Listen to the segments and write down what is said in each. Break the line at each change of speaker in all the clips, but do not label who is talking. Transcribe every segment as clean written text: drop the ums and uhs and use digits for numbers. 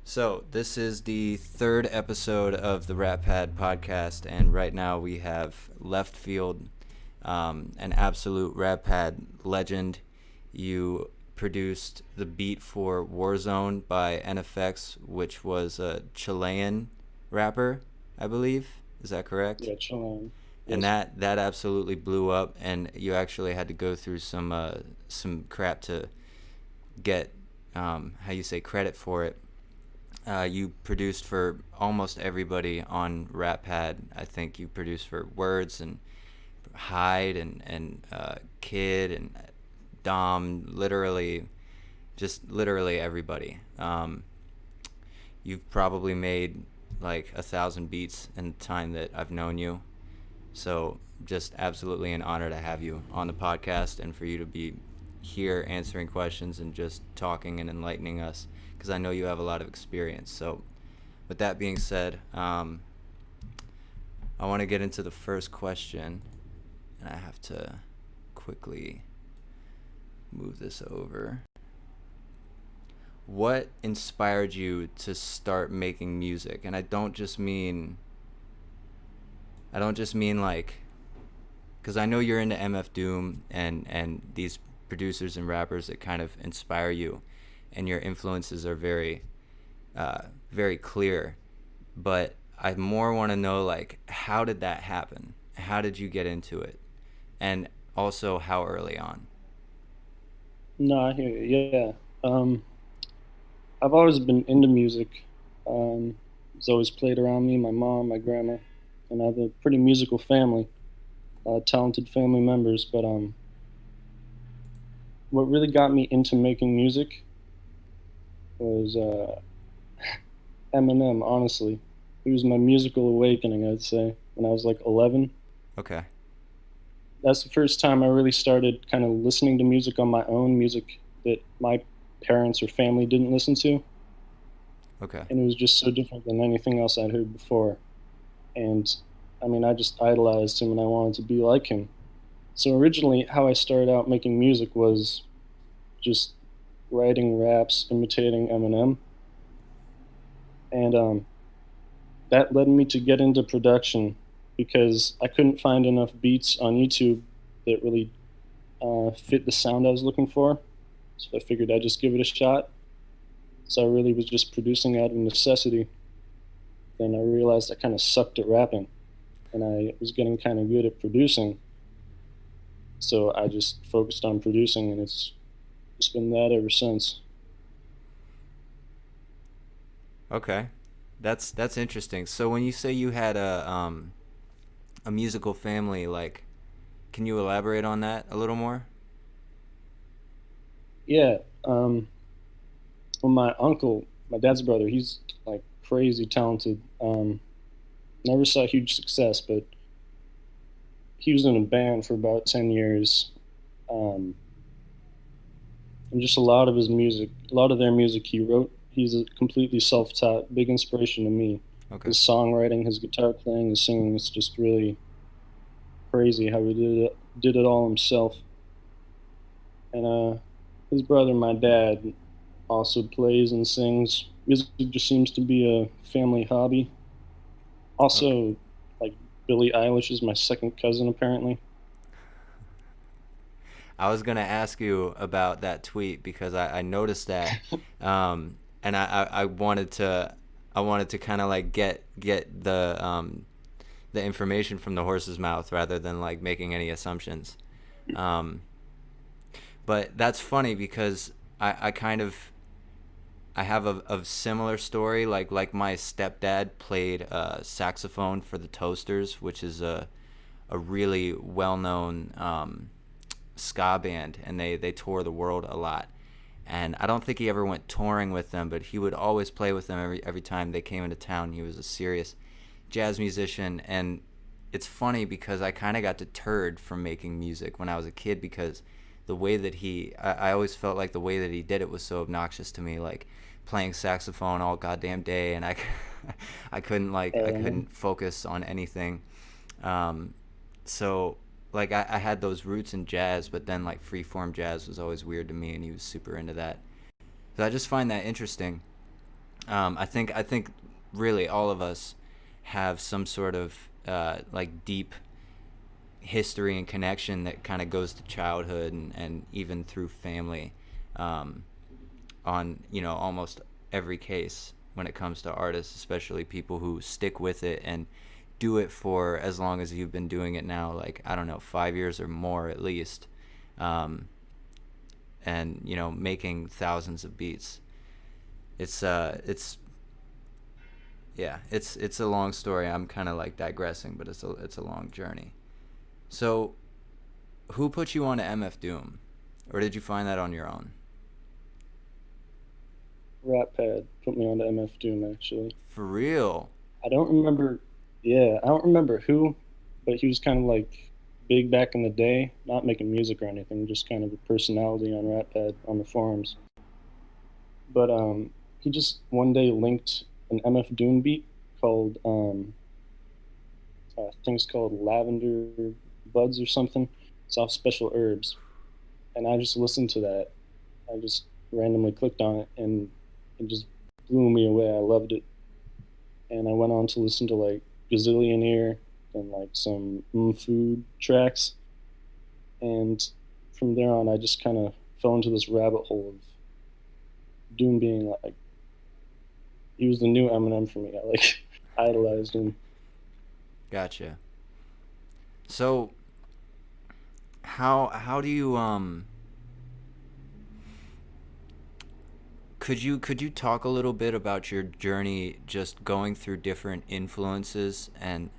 So, this is the third episode of the Rappad Podcast, and right now we have Leftfield, an absolute Rappad legend. You produced the beat for Warzone by NFX, which was a Chilean rapper, I believe. Is that correct?
Yeah, chilling.
And
Yes.
that absolutely blew up, and you actually had to go through some crap to get how you say credit for it. You produced for almost everybody on Rappad. I think you produced for Words and Hyde and Kid and Dom. Literally everybody. You've probably made like 1,000 beats in the time that I've known you. So just absolutely an honor to have you on the podcast and for you to be here answering questions and just talking and enlightening us because I know you have a lot of experience. So with that being said, I want to get into the first question, and I have to quickly move this over. What inspired you to start making music? And I don't just mean like, because I know you're into MF Doom and these producers and rappers that kind of inspire you, and your influences are very clear. But I more want to know, like, how did that happen? How did you get into it? And also, how early on?
No, I hear you. Yeah. Um, I've always been into music. It's always played around me, my mom, my grandma, and I have a pretty musical family, talented family members. But what really got me into making music was Eminem, honestly. It was my musical awakening, I'd say, when I was like 11.
Okay.
That's the first time I really started kind of listening to music on my own, music that my parents or family didn't listen to.
Okay.
And it was just so different than anything else I'd heard before. And I mean, I just idolized him and I wanted to be like him. So originally, how I started out making music was just writing raps, imitating Eminem. And that led me to get into production because I couldn't find enough beats on YouTube that really fit the sound I was looking for. So I figured I'd just give it a shot. So I really was just producing out of necessity. Then I realized I kind of sucked at rapping and I was getting kind of good at producing. So I just focused on producing and it's just been that ever since.
Okay. That's interesting. So when you say you had a musical family, like, can you elaborate on that a little more?
Yeah. Well, my uncle, my dad's brother, he's like crazy talented. Never saw huge success, but he was in a band for about 10 years. Um, and just a lot of his music, a lot of their music he wrote. He's a completely self-taught, big inspiration to me.
Okay.
His songwriting, his guitar playing, his singing, it's just really crazy how he did it all himself. And his brother, my dad, also plays and sings. Music just seems to be a family hobby.
Okay.
Also, like Billie Eilish is my second cousin apparently.
I was gonna ask you about that tweet because I noticed that, and I wanted to kind of like get the information from the horse's mouth rather than like making any assumptions. Um, but that's funny because I kind of I have a similar story. Like my stepdad played saxophone for the Toasters, which is a really well known ska band, and they tour the world a lot. And I don't think he ever went touring with them, but he would always play with them every time they came into town. He was a serious jazz musician, and it's funny because I kind of got deterred from making music when I was a kid because the way that I always felt like the way that he did it was so obnoxious to me, like playing saxophone all goddamn day, and I
Um,
couldn't focus on anything. Um, so like I had those roots in jazz, but then like freeform jazz was always weird to me, and he was super into that. So I just find that interesting. I think really all of us have some sort of like deep history and connection that kind of goes to childhood and even through family, um, on almost every case when it comes to artists, especially people who stick with it and do it for as long as you've been doing it now, like I don't know, 5 years or more at least, um, and making thousands of beats. It's yeah, it's a long story. I'm kind of like digressing, but it's a long journey. So, who put you on to MF Doom, or did you find that on your own?
Rappad put me onto MF Doom actually.
For real?
I don't remember. Yeah, I don't remember who, but he was kind of like big back in the day, not making music or anything, just kind of a personality on Rappad on the forums. But he just one day linked an MF Doom beat called I think it's called Lavender Buds or something. It's off Special Herbs, and I just listened to that. I just randomly clicked on it, and it just blew me away. I loved it, and I went on to listen to like Gazillionaire and like some Food tracks, and from there on, I just kind of fell into this rabbit hole of Doom being like he was the new Eminem for me. I like idolized him.
Gotcha. So, how do you could you talk a little bit about your journey just going through different influences and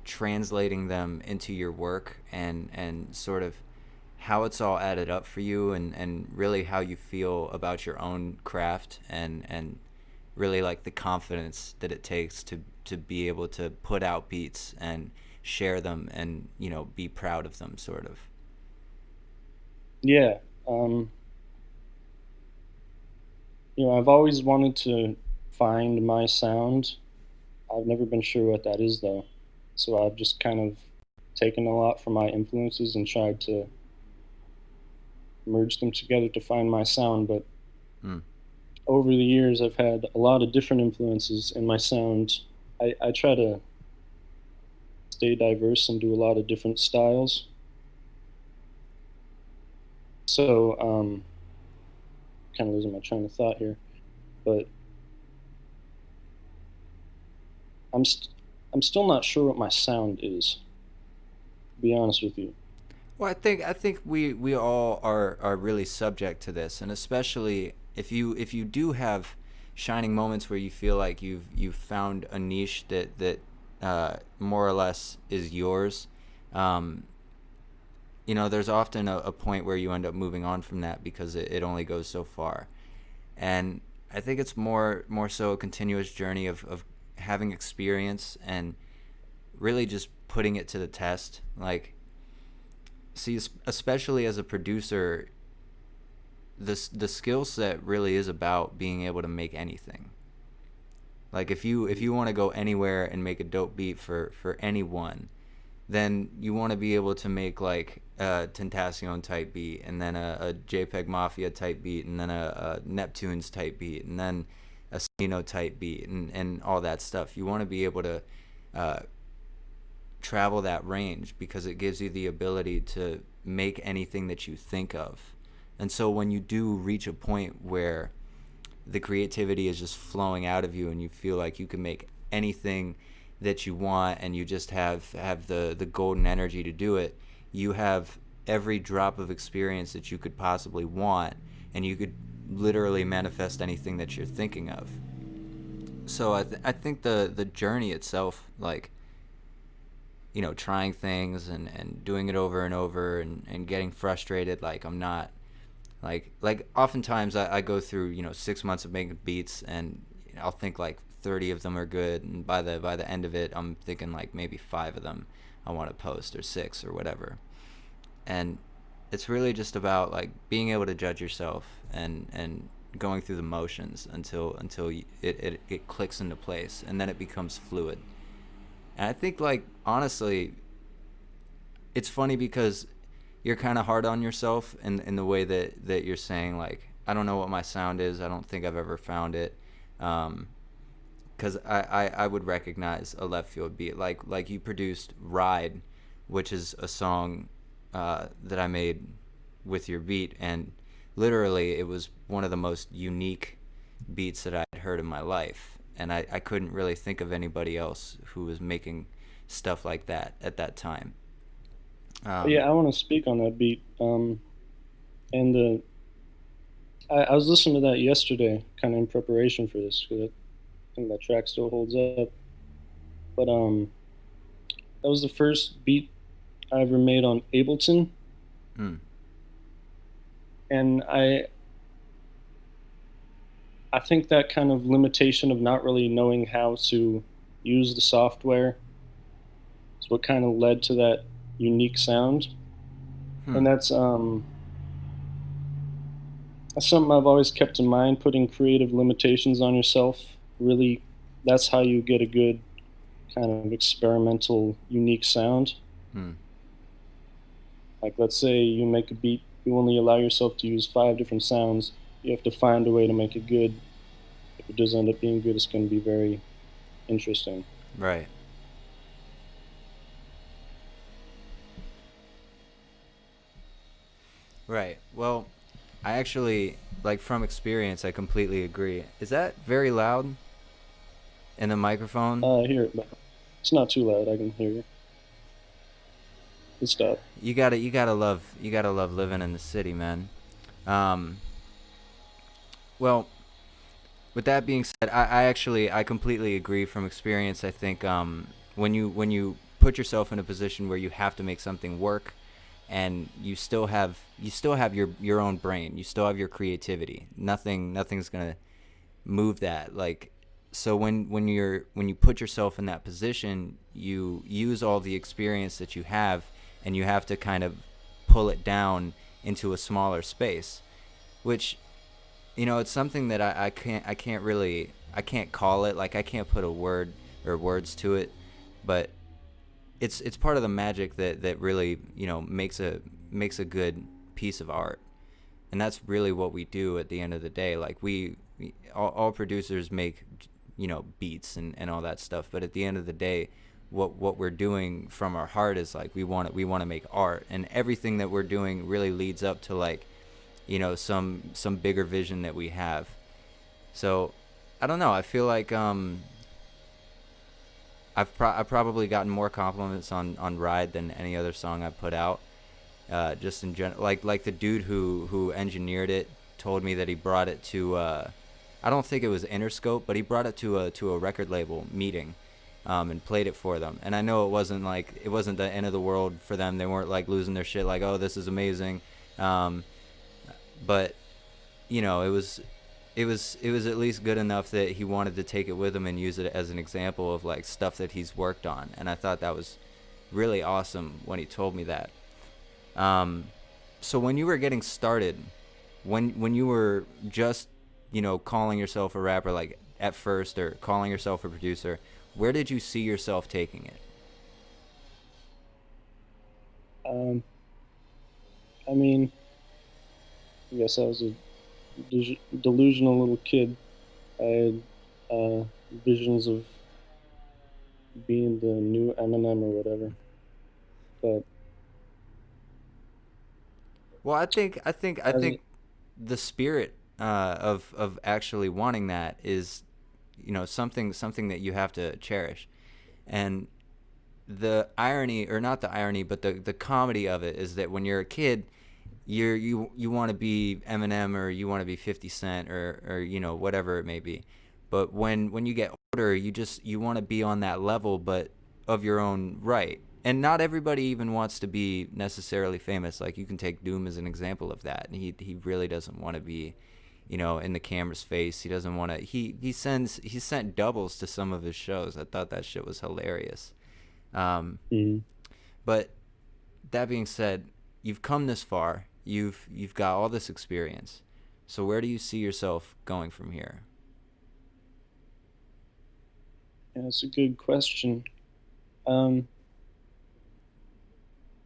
translating them into your work, and sort of how it's all added up for you, and really how you feel about your own craft, and really like the confidence that it takes to be able to put out beats and share them and be proud of them, sort of.
Yeah, um, I've always wanted to find my sound. I've never been sure what that is though. So I've just kind of taken a lot from my influences and tried to merge them together to find my sound. But
Mm.
over the years, I've had a lot of different influences in my sound. I try to stay diverse and do a lot of different styles. So, kind of losing my train of thought here, but I'm st- I'm still not sure what my sound is. To be honest with you.
Well, I think we all are really subject to this, and especially if you do have shining moments where you feel like you've found a niche that more or less is yours. Um, there's often a point where you end up moving on from that because it only goes so far, and I think it's more so a continuous journey of having experience and really just putting it to the test. Like, see, especially as a producer, the skill set really is about being able to make anything. Like, if you want to go anywhere and make a dope beat for anyone, then you want to be able to make like a Tentacion type beat, and then a JPEG Mafia type beat, and then a Neptunes type beat, and then a Sino type beat, and all that stuff. You want to be able to uh, travel that range because it gives you the ability to make anything that you think of. And so when you do reach a point where the creativity is just flowing out of you and you feel like you can make anything that you want, and you just have the golden energy to do it, you have every drop of experience that you could possibly want, and you could literally manifest anything that you're thinking of. So I think the journey itself, like, trying things and doing it over and over, and getting frustrated, like I'm not, like oftentimes I go through 6 months of making beats, and I'll think like 30 of them are good, and by the end of it I'm thinking like maybe 5 of them I want to post, or 6 or whatever. And it's really just about like being able to judge yourself, and going through the motions until it clicks into place, and then it becomes fluid. And I think, like, honestly, it's funny because you're kind of hard on yourself in the way that you're saying, like, I don't know what my sound is. I don't think I've ever found it. Because I would recognize a left field beat, like you produced "Ride," which is a song that I made with your beat, and literally it was one of the most unique beats that I'd heard in my life, and I couldn't really think of anybody else who was making stuff like that at that time.
But
Um,
yeah, I want to speak on that beat. And I was listening to that yesterday, kind of in preparation for this, because I think that track still holds up. But that was the first beat I ever made on Ableton,
hmm,
and I think that kind of limitation of not really knowing how to use the software is what kind of led to that unique sound.
hmm,
And that's something I've always kept in mind. Putting creative limitations on yourself, really, that's how you get a good kind of experimental, unique sound.
hmm.
Like, let's say you make a beat, you only allow yourself to use 5 different sounds. You have to find a way to make it good. If it does end up being good, it's going to be very interesting.
Right. Right. Well, I actually, like, from experience, I completely agree. Is that very loud in the microphone?
I hear it, but it's not too loud. I can hear you. It's stop.
You gotta love living in the city, man. Um, well, with that being said, I completely agree from experience. I think when you put yourself in a position where you have to make something work, and you still have your own brain, you still have your creativity. Nothing's gonna move that. Like, so when you put yourself in that position, you use all the experience that you have, and you have to kind of pull it down into a smaller space, which, it's something that I can't call it, like, I can't put a word or words to it, but it's part of the magic that really, makes a good piece of art. And that's really what we do at the end of the day. Like, all producers make, beats and all that stuff, but at the end of the day, what we're doing from our heart is, like, we want to make art, and everything that we're doing really leads up to, like, some bigger vision that we have. So I don't know, I feel like I've probably gotten more compliments on Ride than any other song I've put out. Just in general, like the dude who engineered it told me that he brought it to I don't think it was Interscope, but he brought it to a record label meeting, and played it for them. And I know it wasn't the end of the world for them. They weren't, like, losing their shit, like, oh, this is amazing. Um, but it was at least good enough that he wanted to take it with him and use it as an example of, like, stuff that he's worked on. And I thought that was really awesome when he told me that. um, so when you were getting started, when you were just, calling yourself a rapper, like, at first, or calling yourself a producer, where did you see yourself taking it?
Um, I mean, I guess I was a delusional little kid. I had visions of being the new Eminem or whatever. But
Well,
as a,
I think the spirit of actually wanting that is, something that you have to cherish. And the irony, or not the irony, but the comedy of it, is that when you're a kid, you want to be Eminem, or you want to be 50 Cent, or whatever it may be. But when you get older, you want to be on that level, but of your own right. And not everybody even wants to be necessarily famous. Like, you can take Doom as an example of that. And he really doesn't want to be, in the camera's face. He doesn't want to. He sent doubles to some of his shows. I thought that shit was hilarious. Um,
mm,
but that being said, you've come this far. You've got all this experience. So where do you see yourself going from here?
yeah, that's a good question. Um,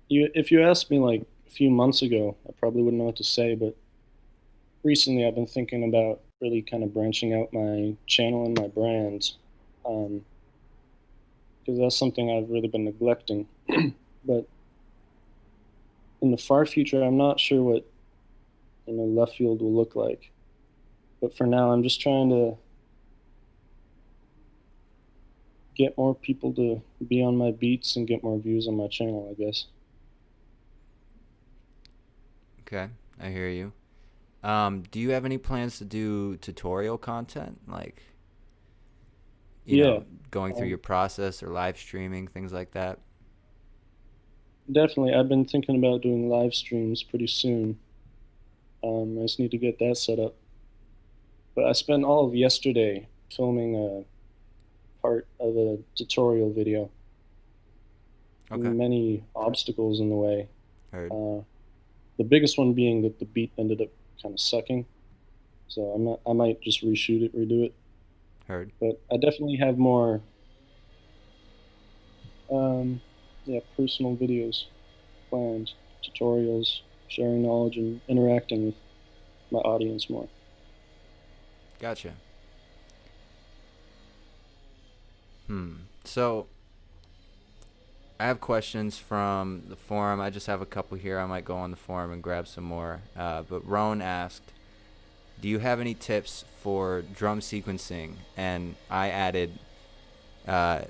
if you asked me like a few months ago, I probably wouldn't know what to say. But recently, I've been thinking about really kind of branching out my channel and my brand, because that's something I've really been neglecting. But in the far future, I'm not sure what left field will look like. But for now, I'm just trying to get more people to be on my beats and get more views on my channel, I guess.
Okay, I hear you. Do you have any plans to do tutorial content, like,
Yeah,
going through
um,
your process or live streaming, things like that?
definitely. I've been thinking about doing live streams pretty soon. I just need to get that set up. But I spent all of yesterday filming a part of a tutorial video.
Okay,
Many obstacles in the way.
heard,
Uh, the biggest one being that the beat ended up kind of sucking. So I might just reshoot it, redo it.
heard.
But I definitely have more, um, yeah, personal videos planned, tutorials, sharing knowledge, and interacting with my audience more.
Gotcha. So I have questions from the forum. I just have a couple here. I might go on the forum and grab some more. But Roan asked, "Do you have any tips for drum sequencing?" And I added, uh,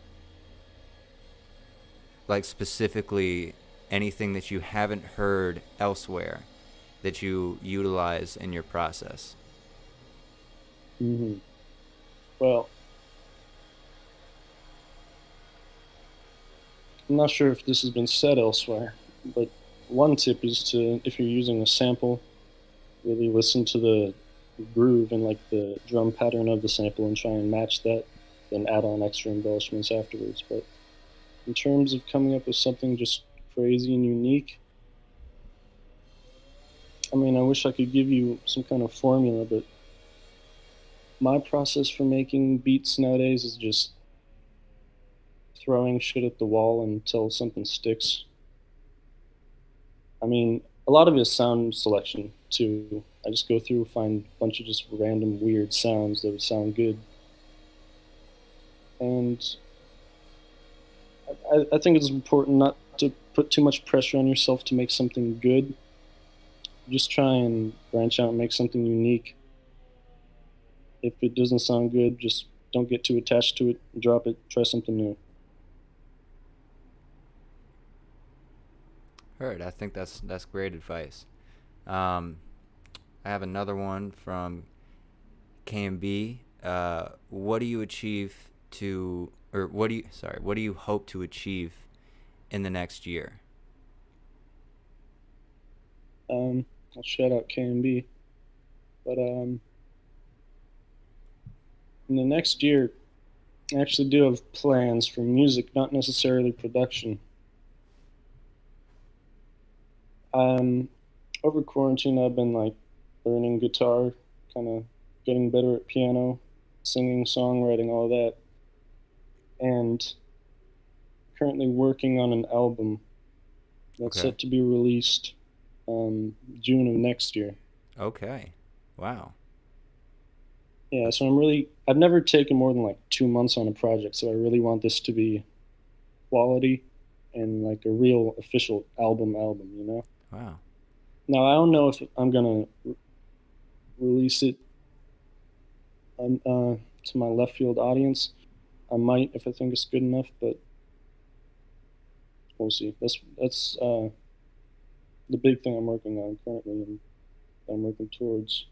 like, specifically anything that you haven't heard elsewhere that you utilize in your process.
Hmm. Well, I'm not sure if this has been said elsewhere, but one tip is to, if you're using a sample, really listen to the groove and like the drum pattern of the sample and try and match that, then add on extra embellishments afterwards. But in terms of coming up with something just crazy and unique, I mean, I wish I could give you some kind of formula, but my process for making beats nowadays is just throwing shit at the wall until something sticks. I mean, a lot of it is sound selection too. I just go through, find a bunch of just random weird sounds that would sound good, and I think it's important not to put too much pressure on yourself to make something good. Just try and branch out and make something unique. If it doesn't sound good, just don't get too attached to it. Drop it. Try something new.
Heard. I think that's great advice. Um, I have another one from KMB. What do you achieve to, or what do you hope to achieve in the next year?
Um, I'll shout out KMB, but in the next year, I actually do have plans for music, not necessarily production. Um, Over quarantine, I've been like learning guitar, kind of getting better at piano, singing, songwriting, all that, and currently working on an album that's
Okay.
set to be released June of next year.
Okay. Wow.
Yeah, so I've never taken more than like 2 months on a project, so I really want this to be quality and like a real official album.
Wow.
Now, I don't know if I'm gonna release it to my left field audience. I might if I think it's good enough, but we'll see. That's the big thing I'm working on currently, and I'm working towards.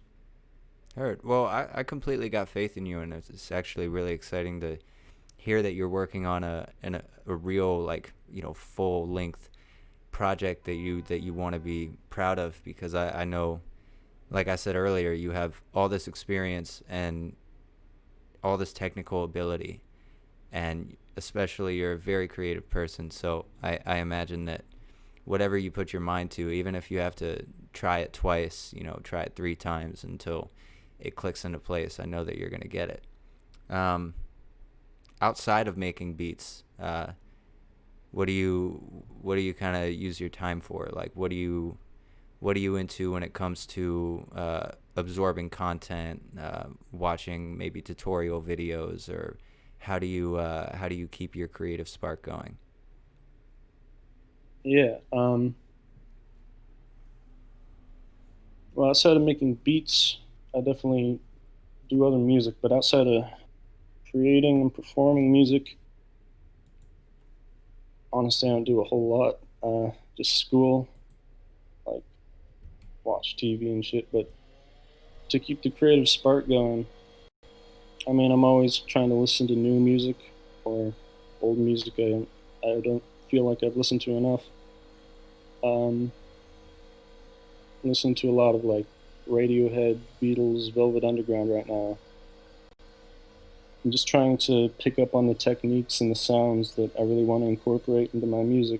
Heard. Well, I completely got faith in you, and it's actually really exciting to hear that you're working on a real, like, full length project that you want to be proud of, because I know, like I said earlier, you have all this experience and all this technical ability, and especially you're a very creative person. So I imagine that whatever you put your mind to, even if you have to try it twice, try it 3 times until it clicks into place, I know that you're going to get it. Um, Outside of making beats, what do you kind of use your time for? Like, what are you into when it comes to absorbing content, watching maybe tutorial videos, or how do you keep your creative spark going?
Yeah. Well, outside of making beats, I definitely do other music, but outside of creating and performing music, honestly, I don't do a whole lot. Just school, like watch TV and shit. But to keep the creative spark going, I mean, I'm always trying to listen to new music or old music I don't feel like I've listened to enough. Um, Listen to a lot of like Radiohead, Beatles, Velvet Underground right now. I'm just trying to pick up on the techniques and the sounds that I really want to incorporate into my music.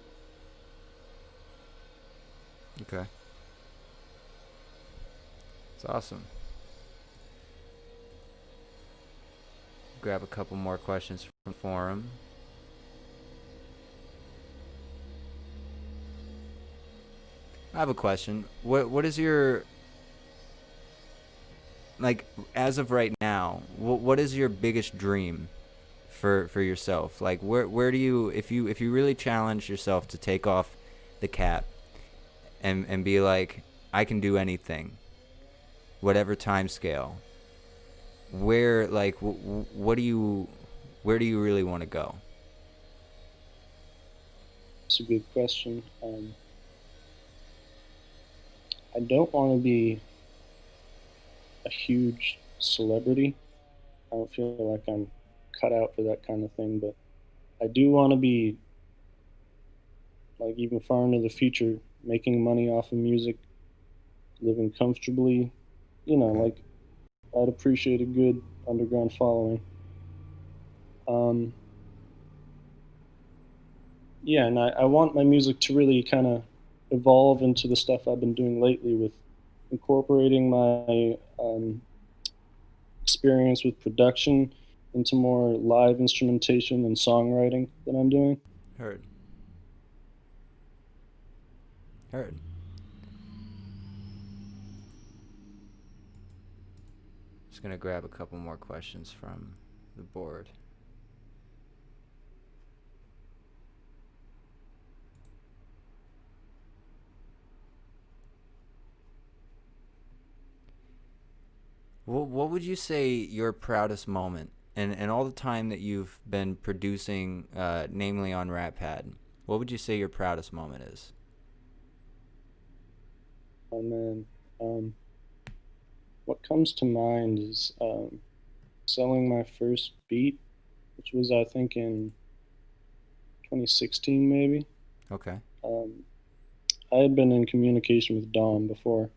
Okay, it's awesome. Grab a couple more questions from the forum. I have a question. What is your, like, as of right now? What is your biggest dream for yourself? Like, where do you, if you really challenge yourself to take off the cap and be like, I can do anything, whatever time scale. Where, like, what do you, where do you really want to go?
It's a good question. I don't want to be a huge celebrity. I don't feel like I'm cut out for that kind of thing, but I do want to be like even far into the future making money off of music, living comfortably.
Okay.
Like I'd appreciate a good underground following. Um, yeah, and I want my music to really kind of evolve into the stuff I've been doing lately with incorporating my experience with production into more live instrumentation and songwriting that I'm doing.
Heard. Heard. Just gonna grab a couple more questions from the board. What would you say your proudest moment, and all the time that you've been producing, namely on Rappad? What would you say your proudest moment is?
And then what comes to mind is selling my first beat, which was I think in 2016 maybe.
Okay.
Um, I had been in communication with Dom before,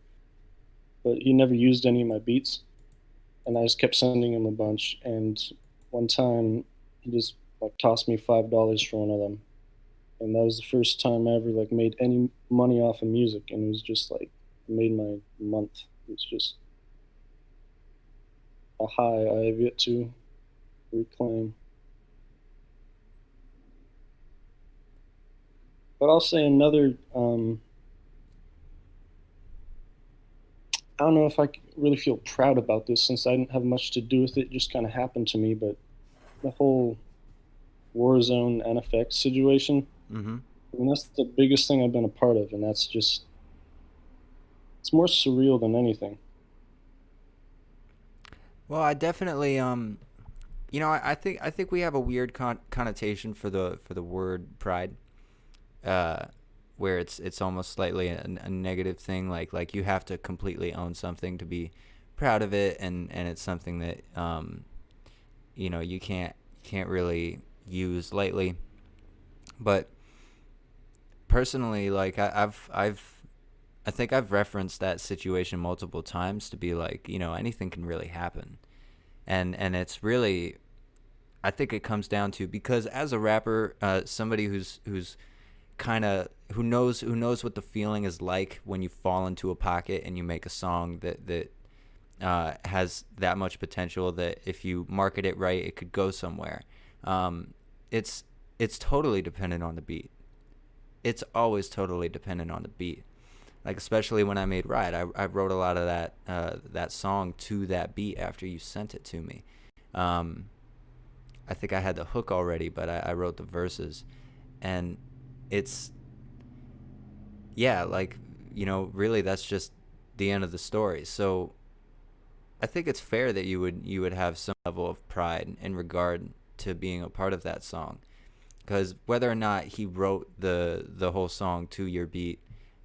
but he never used any of my beats, and I just kept sending him a bunch. And one time, he just like tossed me $5 for one of them, and that was the first time I ever like made any money off of music, and it was just like it made my month. It was just a high I have yet to reclaim. But I'll say another. I don't know if I really feel proud about this since I didn't have much to do with it. It just kind of happened to me. But the whole Warzone NFX situation,
Mm-hmm.
I mean, that's the biggest thing I've been a part of, and that's just it's more surreal than anything.
Well, I definitely I think we have a weird connotation for the word pride, uh, where it's almost slightly a negative thing. Like you have to completely own something to be proud of it, and it's something that you can't really use lightly. But personally, like I think I've referenced that situation multiple times to be like, anything can really happen, and it's really, I think it comes down to, because as a rapper, somebody who's kind of who knows what the feeling is like when you fall into a pocket and you make a song that has that much potential, that if you market it right, it could go somewhere. Um, it's it's totally dependent on the beat. It's always totally dependent on the beat. like especially when I made Ride, I wrote a lot of that song to that beat after you sent it to me. Um, I think I had the hook already, but I wrote the verses, and it's yeah, like really that's just the end of the story. So I think it's fair that you would have some level of pride in regard to being a part of that song, because whether or not he wrote the whole song to your beat,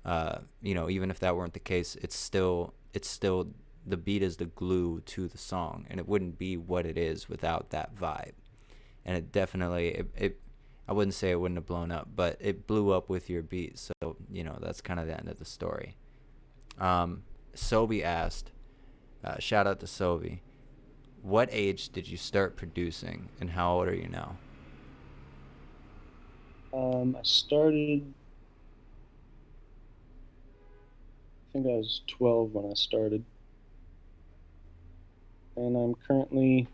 even if that weren't the case, it's still the beat is the glue to the song, and it wouldn't be what it is without that vibe. And it definitely it I wouldn't say it wouldn't have blown up, but it blew up with your beat. So that's kind of the end of the story. Sobi asked, shout out to Sobi, what age did you start producing, and how old are you now?
I started. I think I was 12 when I started, and I'm currently.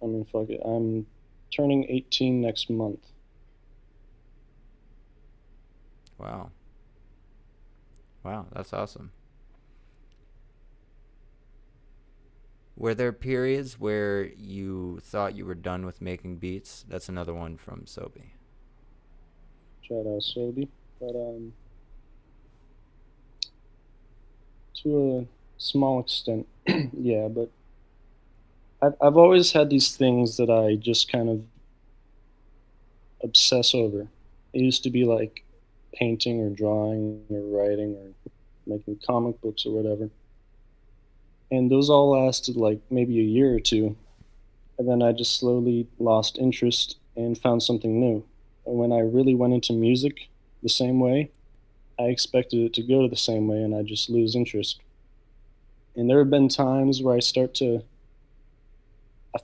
I mean, fuck it. I'm turning 18 next month.
Wow. Wow, that's awesome. Were there periods where you thought you were done with making beats? That's another one from Sobi.
Shout out Sobi, but to a small extent, yeah. But I've always had these things that I just kind of obsess over. It used to be like painting or drawing or writing or making comic books or whatever. And those all lasted like maybe a year or two. And then I just slowly lost interest and found something new. And when I really went into music the same way, I expected it to go the same way and I just lose interest. And there have been times where I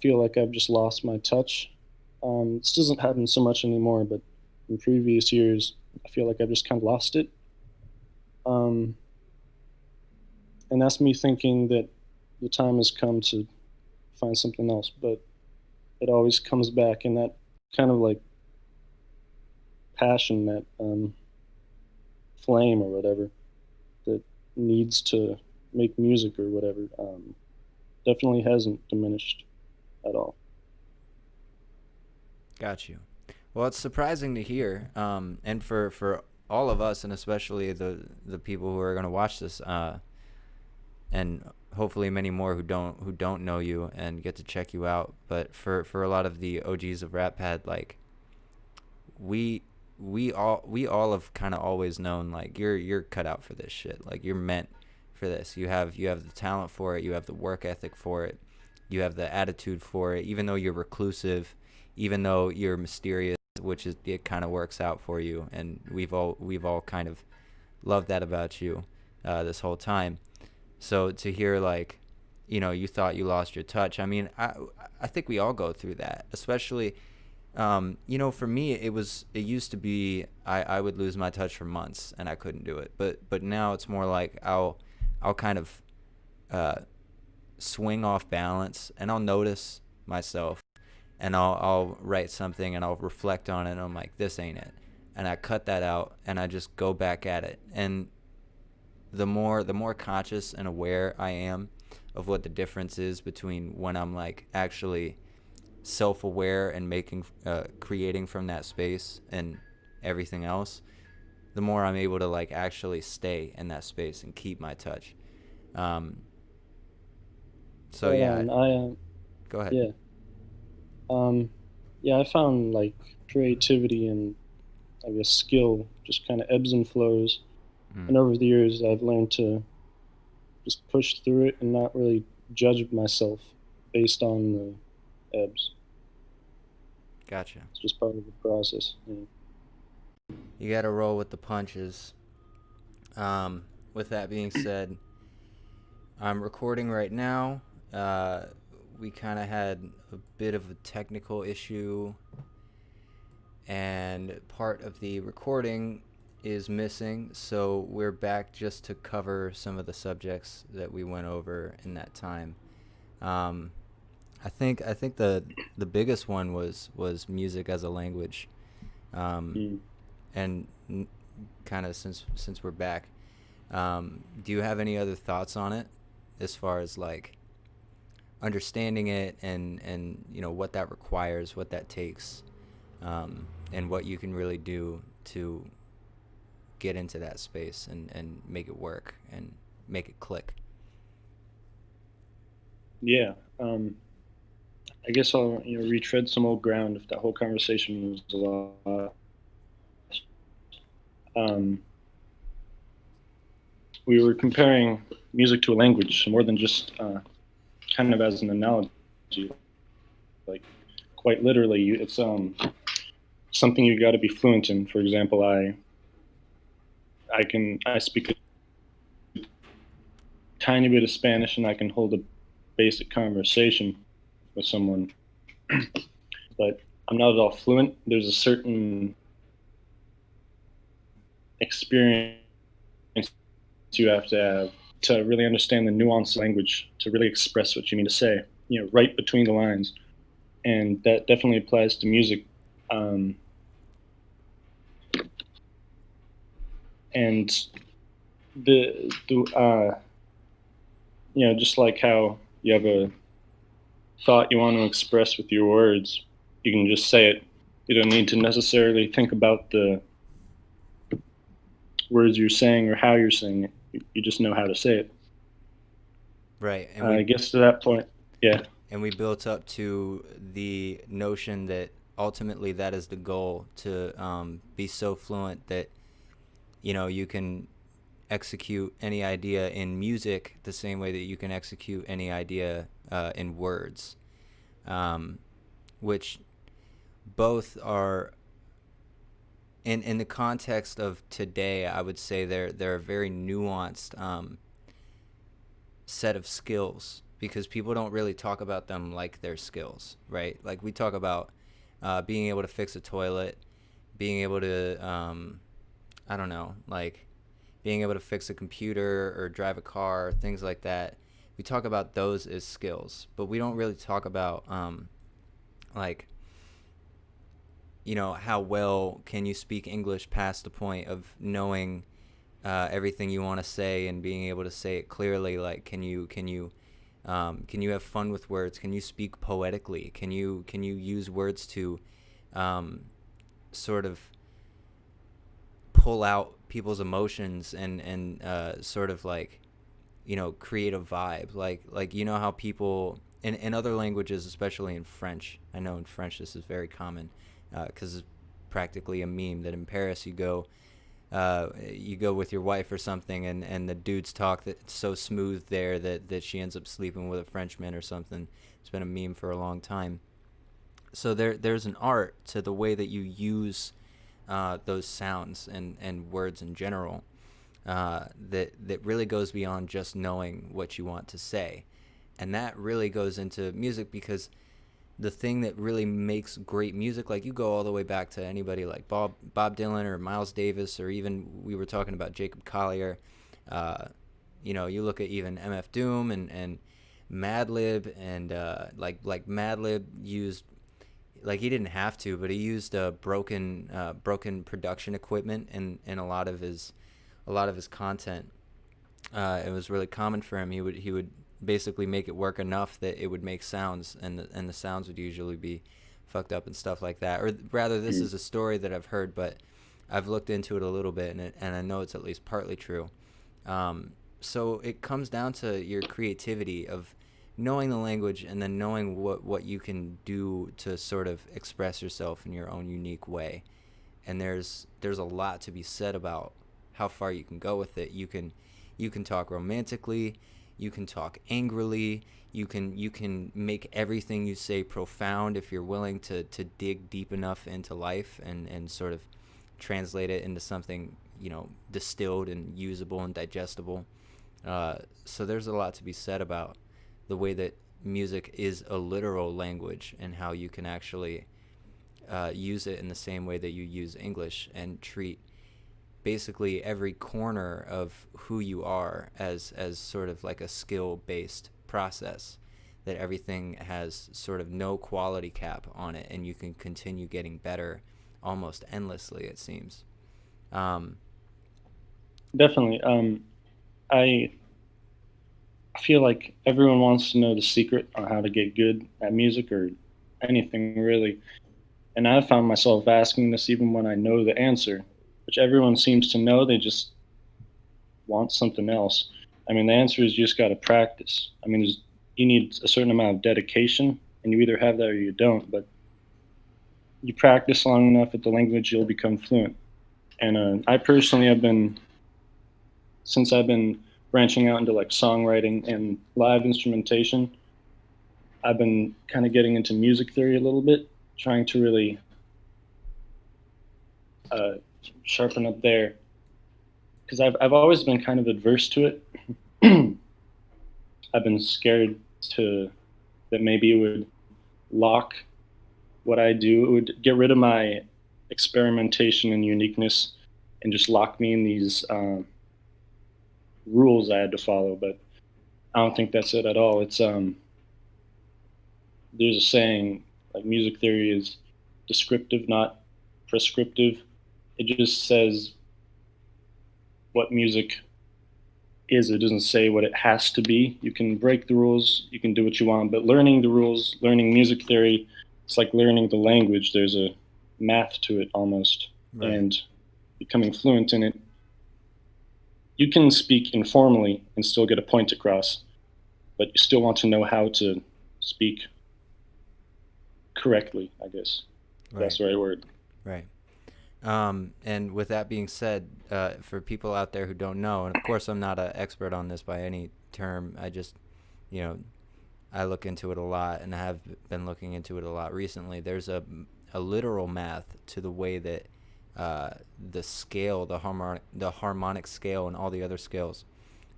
feel like I've just lost my touch. This doesn't happen so much anymore, but in previous years, I feel like I've just kind of lost it. Um, and that's me thinking that the time has come to find something else. But it always comes back in that kind of like passion, that flame or whatever that needs to make music or whatever. Definitely hasn't diminished at all.
Got you. Well, it's surprising to hear, and for all of us, and especially the people who are going to watch this, and hopefully many more who don't know you and get to check you out. But for a lot of the OGs of Rappad, like we we all have kind of always known, like you're cut out for this shit. Like you're meant for this. You have the talent for it. You have the work ethic for it. You have the attitude for it. Even though you're reclusive, even though you're mysterious, which is it kind of works out for you. And we've all kind of loved that about you this whole time. So to hear like, you thought you lost your touch. I mean, I think we all go through that, especially for me, it used to be I would lose my touch for months and I couldn't do it. But now it's more like I'll kind of uh, swing off balance and I'll notice myself and I'll write something and I'll reflect on it and I'm like, this ain't it. And I cut that out and I just go back at it. And the more conscious and aware I am of what the difference is between when I'm like actually self-aware and creating from that space and everything else, the more I'm able to like actually stay in that space and keep my touch. um so
Right
yeah,
on.
go ahead.
Yeah. Um, yeah, I found like creativity and I guess skill just kind of ebbs and flows.
Mm,
And over the years, I've learned to just push through it and not really judge myself based on the ebbs.
gotcha.
It's just part of the process. Yeah.
You gotta roll with the punches. With that being said, I'm recording right now. We kind of had a bit of a technical issue, and part of the recording is missing, so we're back just to cover some of the subjects that we went over in that time. Um, I think the biggest one was music as a language, um,
Mm.
and kind of since we're back. Do you have any other thoughts on it, as far as like understanding it, and what that requires, what that takes, and what you can really do to get into that space and make it work and make it click?
Yeah. I guess I'll retread some old ground if that whole conversation was a lot. Um, we were comparing music to a language more than just kind of as an analogy. Like quite literally, it's something you got to be fluent in. For example, I speak a tiny bit of Spanish and I can hold a basic conversation with someone, but I'm not at all fluent. There's a certain experience you have to really understand the nuanced language to really express what you mean to say. Right between the lines, and that definitely applies to music. Um, and the just like how you have a thought you want to express with your words, you can just say it. You don't need to necessarily think about the words you're saying or how you're saying it. You just know how to say it.
Right.
I guess to that point, yeah.
And we built up to the notion that ultimately that is the goal, to be so fluent that you can execute any idea in music the same way that you can execute any idea in words, which both are in the context of today. I would say they're a very nuanced set of skills, because people don't really talk about them like they're skills, right? Like we talk about being able to fix a toilet, being able to I don't know, like being able to fix a computer or drive a car, things like that. We talk about those as skills, but we don't really talk about like how well can you speak English past the point of knowing everything you want to say and being able to say it clearly. Like can you have fun with words? Can you speak poetically? Can you use words to sort of pull out people's emotions and sort of like create a vibe, like how people in other languages, especially in French. I know in French this is very common, because it's practically a meme that in Paris you go with your wife or something, and the dudes talk that it's so smooth there that she ends up sleeping with a Frenchman or something. It's been a meme for a long time. So there's an art to the way that you use those sounds and words in general, that really goes beyond just knowing what you want to say. And that really goes into music, because the thing that really makes great music, like you go all the way back to anybody like Bob Dylan or Miles Davis, or even we were talking about Jacob Collier. You look at even MF Doom and Madlib, and like Madlib used, like he didn't have to, but he used broken production equipment in a lot of his content. It was really common for him. He would basically make it work enough that it would make sounds, and the sounds would usually be fucked up and stuff like that. Or rather, this is a story that I've heard, but I've looked into it a little bit, and I know it's at least partly true. So it comes down to your creativity of knowing the language, and then knowing what you can do to sort of express yourself in your own unique way. And there's a lot to be said about how far you can go with it. You can talk romantically, you can talk angrily, you can make everything you say profound if you're willing to dig deep enough into life and sort of translate it into something distilled and usable and digestible. So there's a lot to be said about the way that music is a literal language, and how you can actually use it in the same way that you use English, and treat basically every corner of who you are as sort of like a skill-based process, that everything has sort of no quality cap on it, and you can continue getting better almost endlessly, it seems.
Definitely. I feel like everyone wants to know the secret on how to get good at music or anything really. And I've found myself asking this even when I know the answer, which everyone seems to know. They just want something else. I mean, the answer is you just got to practice. I mean, you need a certain amount of dedication, and you either have that or you don't. But you practice long enough at the language, you'll become fluent. And I personally have been, since I've been branching out into like songwriting and live instrumentation, I've been kind of getting into music theory a little bit, trying to really uh, sharpen up there because I've always been kind of adverse to it. I've been scared to that maybe it would lock what I do. It would get rid of my experimentation and uniqueness and just lock me in these rules I had to follow. But I don't think that's it at all. It's there's a saying like music theory is descriptive, not prescriptive. It just says what music is. It doesn't say what it has to be. You can break the rules, you can do what you want, but learning the rules, learning music theory, it's like learning the language. There's a math to it almost,
Right.
and becoming fluent in it. You can speak informally and still get a point across, but you still want to know how to speak correctly, I guess. If that's
Right.
the right word.
Right. And with that being said, for people out there who don't know, and of course I'm not an expert on this by any term, I just, you know, I look into it a lot and I have been looking into it a lot recently. There's a literal math to the way that the scale, the harmonic scale, and all the other scales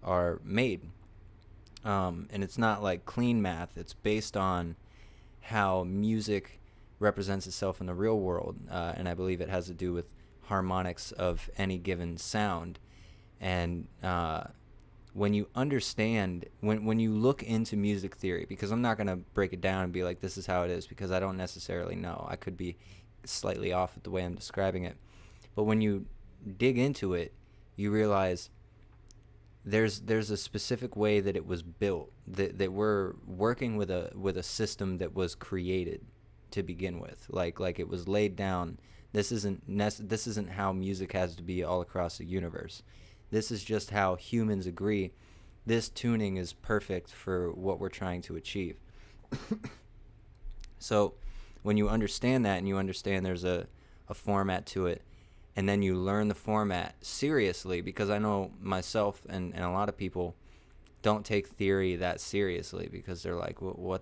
are made. And it's not like clean math. It's based on how music represents itself in the real world, and I believe it has to do with harmonics of any given sound. And when you understand, when you look into music theory, because I'm not going to break it down and be like, this is how it is, because I don't necessarily know. I could be slightly off with the way I'm describing it. But when you dig into it, you realize there's a specific way that it was built, that we're working with a system that was created to begin with, like it was laid down. This isn't how music has to be all across the universe. This is just how humans agree this tuning is perfect for what we're trying to achieve. So when you understand that, and you understand there's a format to it, and then you learn the format seriously, because I know myself and a lot of people don't take theory that seriously, because they're like, well, what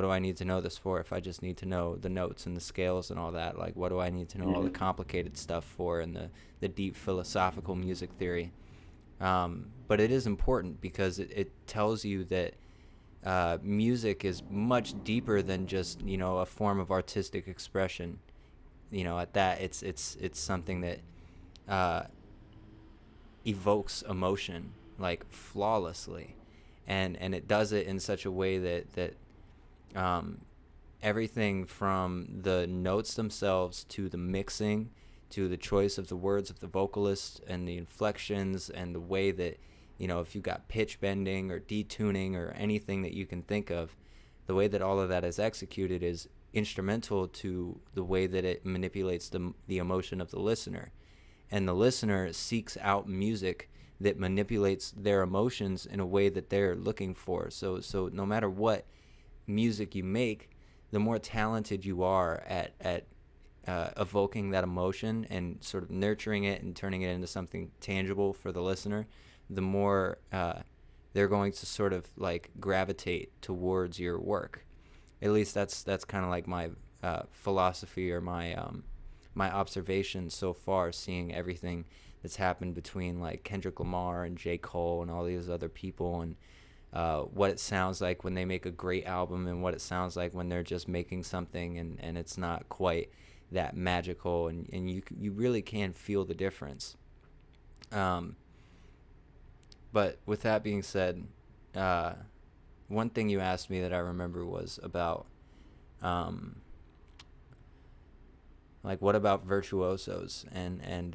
do I need to know this for if I just need to know the notes and the scales and all that? Like, what do I need to know all the complicated stuff for, and the deep philosophical music theory? But it is important because it tells you that music is much deeper than just, a form of artistic expression. At that, it's something that uh, evokes emotion like flawlessly, and it does it in such a way that um, everything from the notes themselves to the mixing to the choice of the words of the vocalist and the inflections and the way that, if you got pitch bending or detuning or anything that you can think of, the way that all of that is executed is instrumental to the way that it manipulates the emotion of the listener. And the listener seeks out music that manipulates their emotions in a way that they're looking for. So no matter what music you make, the more talented you are at evoking that emotion and sort of nurturing it and turning it into something tangible for the listener, the more they're going to sort of like gravitate towards your work. At least that's kind of like my philosophy, or my observation so far, seeing everything that's happened between like Kendrick Lamar and J. Cole and all these other people, and what it sounds like when they make a great album and what it sounds like when they're just making something and it's not quite that magical, and you really can feel the difference. Um, but with that being said, uh, one thing you asked me that I remember was about um, like, what about virtuosos, and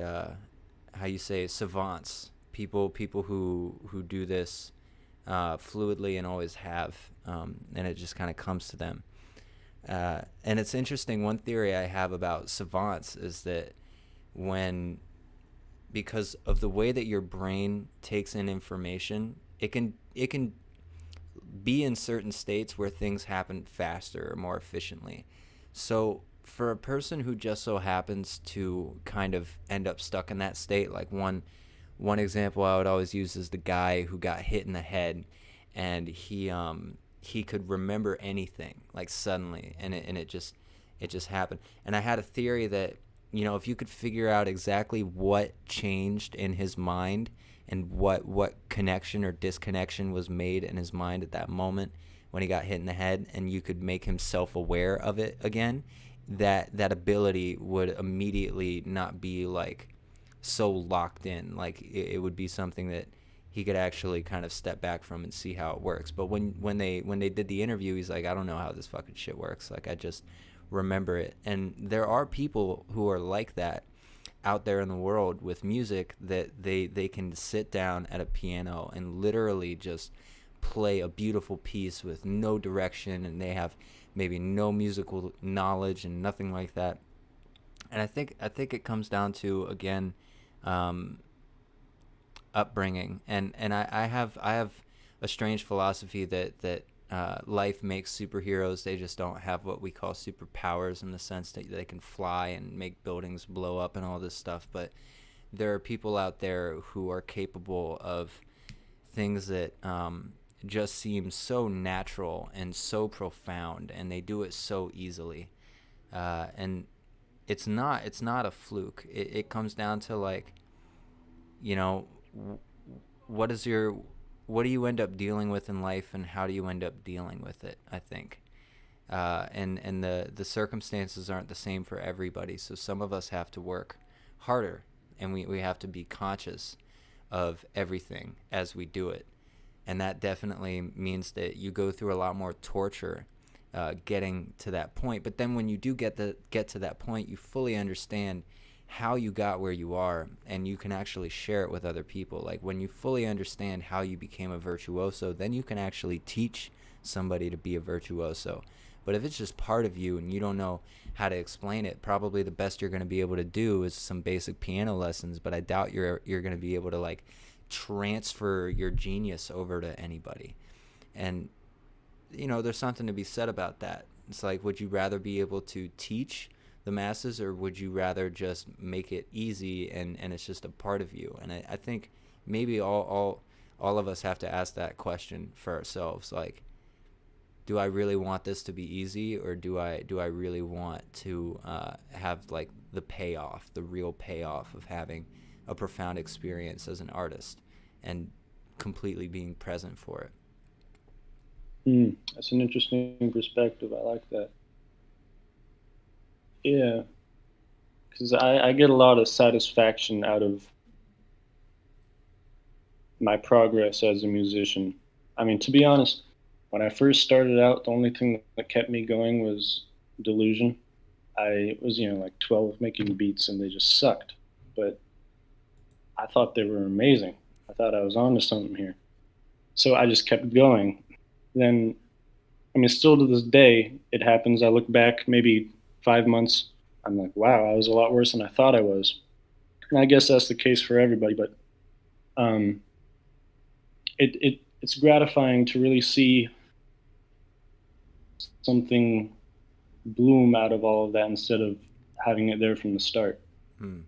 how you say, savants, people who do this fluidly and always have, and it just kind of comes to them. And it's interesting. One theory I have about savants is that when, because of the way that your brain takes in information, it can be in certain states where things happen faster or more efficiently. So for a person who just so happens to kind of end up stuck in that state, like one example I would always use is the guy who got hit in the head, and he could remember anything like suddenly, and it just happened. And I had a theory that, if you could figure out exactly what changed in his mind and what connection or disconnection was made in his mind at that moment when he got hit in the head, and you could make him self-aware of it again, that ability would immediately not be like so locked in. Like it would be something that he could actually kind of step back from and see how it works. But when they did the interview, he's like, I don't know how this fucking shit works. Like I just remember it. And there are people who are like that out there in the world with music, that they can sit down at a piano and literally just play a beautiful piece with no direction, and they have maybe no musical knowledge and nothing like that. And I think it comes down to, again, um, upbringing, and I have a strange philosophy that life makes superheroes. They just don't have what we call superpowers, in the sense that they can fly and make buildings blow up and all this stuff. But there are people out there who are capable of things that just seem so natural and so profound, and they do it so easily. And it's not a fluke. It comes down to, like, you know, what is your what do you end up dealing with in life, and how do you end up dealing with it, I think. And the circumstances aren't the same for everybody, so some of us have to work harder, and we have to be conscious of everything as we do it. And that definitely means that you go through a lot more torture getting to that point. But then when you do get to that point, you fully understand how you got where you are, and you can actually share it with other people. Like when you fully understand how you became a virtuoso, then you can actually teach somebody to be a virtuoso. But if it's just part of you and you don't know how to explain it, probably the best you're going to be able to do is some basic piano lessons. But I doubt you're going to be able to, like, transfer your genius over to anybody. And there's something to be said about that. It's like, would you rather be able to teach the masses, or would you rather just make it easy and it's just a part of you? And I think maybe all of us have to ask that question for ourselves. Like, do I really want this to be easy, or do I really want to have, like, the payoff, the real payoff of having a profound experience as an artist and completely being present for it?
That's an interesting perspective. I like that. Yeah, because I get a lot of satisfaction out of my progress as a musician. I mean, to be honest, when I first started out, the only thing that kept me going was delusion. I was, like 12 making beats, and they just sucked. But I thought they were amazing. I thought I was onto something here. So I just kept going. Then, I mean, still to this day, it happens. I look back maybe 5 months. I'm like, wow, I was a lot worse than I thought I was. And I guess that's the case for everybody. But um, it's gratifying to really see something bloom out of all of that, instead of having it there from the start.
Hmm.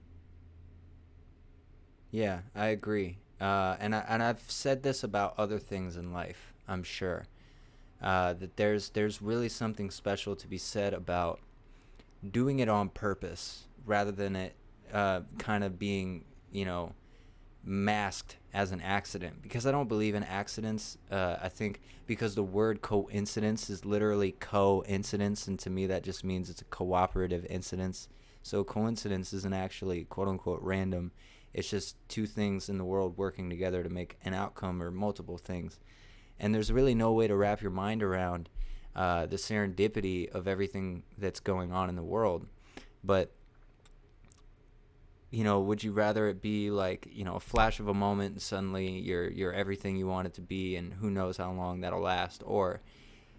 Yeah, I agree. And I've said this about other things in life, I'm sure. That there's really something special to be said about doing it on purpose, rather than it kind of being, masked as an accident. Because I don't believe in accidents. I think because the word coincidence is literally coincidence, and to me that just means it's a cooperative incidence. So coincidence isn't actually quote unquote random. It's just two things in the world working together to make an outcome, or multiple things. And there's really no way to wrap your mind around the serendipity of everything that's going on in the world. But would you rather it be like, a flash of a moment and suddenly you're everything you want it to be, and who knows how long that'll last, or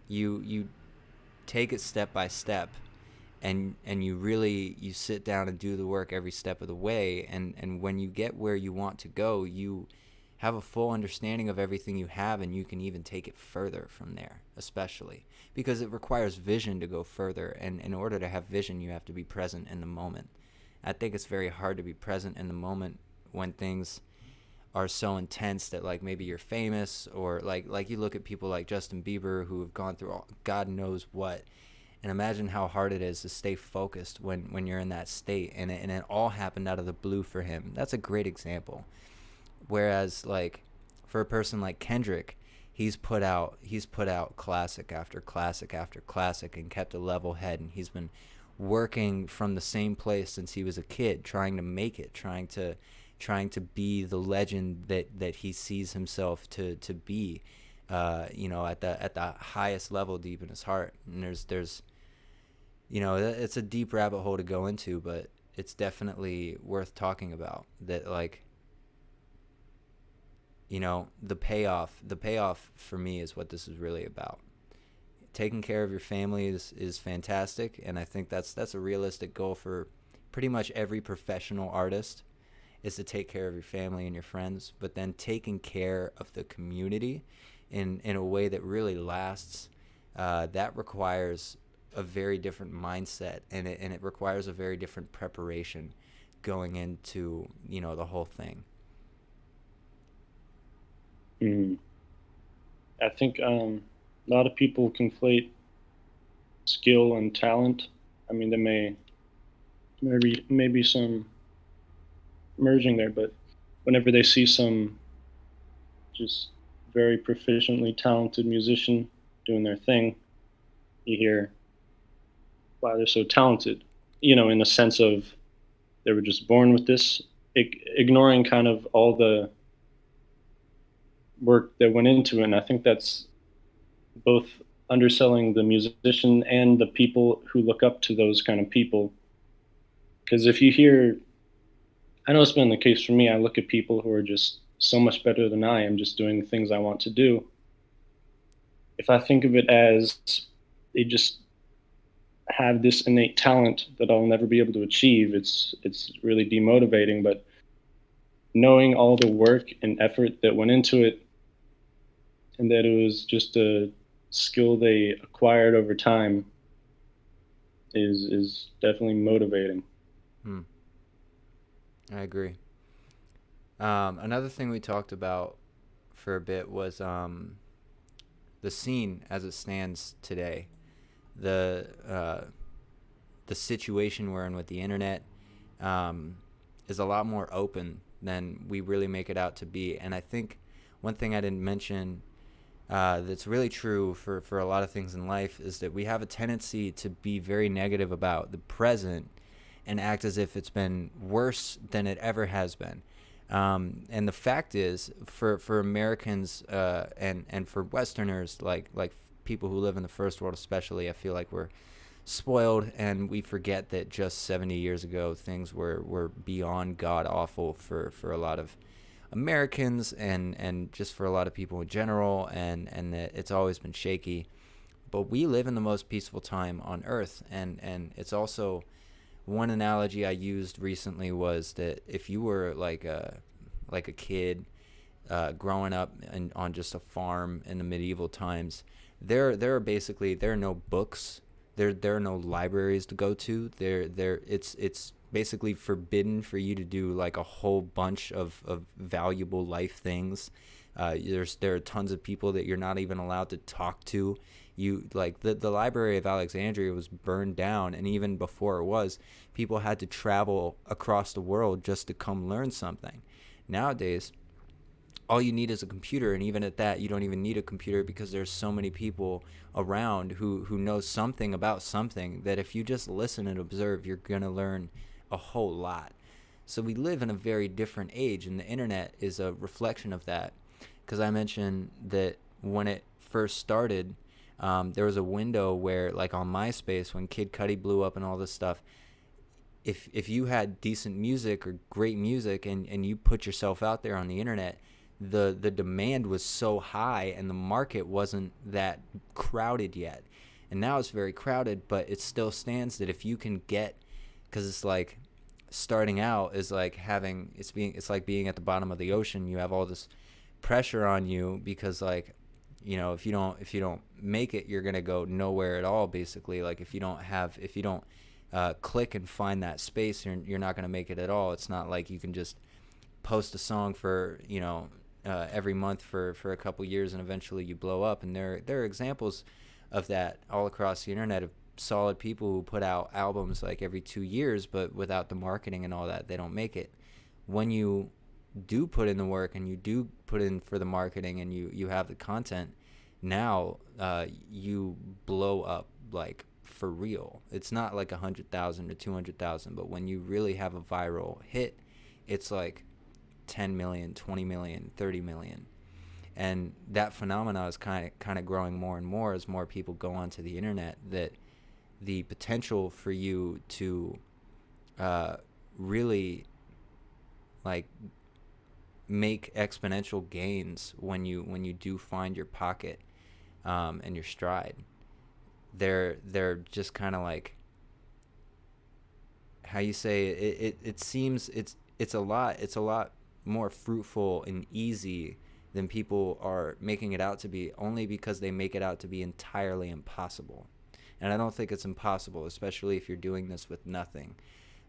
you take it step by step, and you sit down and do the work every step of the way, and when you get where you want to go, you have a full understanding of everything you have, and you can even take it further from there, especially because it requires vision to go further, and in order to have vision you have to be present in the moment. I think it's very hard to be present in the moment when things are so intense that, like, maybe you're famous, or like you look at people like Justin Bieber who have gone through God knows what, and imagine how hard it is to stay focused when you're in that state, and it all happened out of the blue for him. That's a great example. Whereas, like, for a person like Kendrick, he's put out classic after classic after classic and kept a level head, and he's been working from the same place since he was a kid, trying to make it, trying to be the legend that he sees himself to be, at the highest level deep in his heart. And there's it's a deep rabbit hole to go into, but it's definitely worth talking about. That, like, the payoff for me is what this is really about. Taking care of your family is fantastic, and I think that's a realistic goal for pretty much every professional artist, is to take care of your family and your friends, but then taking care of the community in a way that really lasts. That requires a very different mindset, and it requires a very different preparation going into the whole thing.
Mm. I think a lot of people conflate skill and talent. I mean, there maybe some merging there, but whenever they see some just very proficiently talented musician doing their thing, you hear, "Wow, they're so talented." In the sense of they were just born with this, ignoring kind of all the work that went into it. And I think that's both underselling the musician and the people who look up to those kind of people. Because if you hear, I know it's been the case for me, I look at people who are just so much better than I am, just doing the things I want to do. If I think of it as they just have this innate talent that I'll never be able to achieve, it's really demotivating. But knowing all the work and effort that went into it, and that it was just a skill they acquired over time, is definitely motivating.
Hmm. I agree. Another thing we talked about for a bit was the scene as it stands today. The the situation we're in with the internet is a lot more open than we really make it out to be. And I think one thing I didn't mention, that's really true for a lot of things in life, is that we have a tendency to be very negative about the present and act as if it's been worse than it ever has been. And the fact is, for Americans, and for Westerners, like people who live in the first world especially, I feel like we're spoiled, and we forget that just 70 years ago things were beyond god awful for a lot of Americans, and just for a lot of people in general, and that it's always been shaky. But we live in the most peaceful time on earth, and it's also, one analogy I used recently was that if you were like a kid growing up on just a farm in the medieval times, there are no books, there are no libraries to go to. It's basically forbidden for you to do like a whole bunch of valuable life things. There are tons of people that you're not even allowed to talk to. You, like, the Library of Alexandria was burned down, and even before it was, people had to travel across the world just to come learn something. Nowadays, all you need is a computer, and even at that, you don't even need a computer, because there's so many people around who know something about something, that if you just listen and observe, you're going to learn a whole lot. So we live in a very different age, and the internet is a reflection of that. Because I mentioned that when it first started, there was a window where, like on MySpace, when Kid Cudi blew up and all this stuff, if you had decent music or great music, and you put yourself out there on the internet, the demand was so high and the market wasn't that crowded yet. And now it's very crowded, but it still stands that if you can get, because it's like starting out is like having, it's like being at the bottom of the ocean. You have all this pressure on you because, like, if you don't make it, you're gonna go nowhere at all, basically. Like if you don't click and find that space, you're not gonna make it at all. It's not like you can just post a song for every month for a couple years and eventually you blow up. And there are examples of that all across the internet, of solid people who put out albums like every 2 years, but without the marketing and all that, they don't make it. When you do put in the work and you do put in for the marketing and you have the content, now you blow up, like, for real. It's not like 100,000 or 200,000, but when you really have a viral hit, it's like 10 million, 20 million, 30 million. And that phenomena is kind of growing more and more as more people go onto the internet, that the potential for you to really, like, make exponential gains when you do find your pocket and your stride. They're just kind of like, how you say it seems it's a lot more fruitful and easy than people are making it out to be, only because they make it out to be entirely impossible. And I don't think it's impossible, especially if you're doing this with nothing.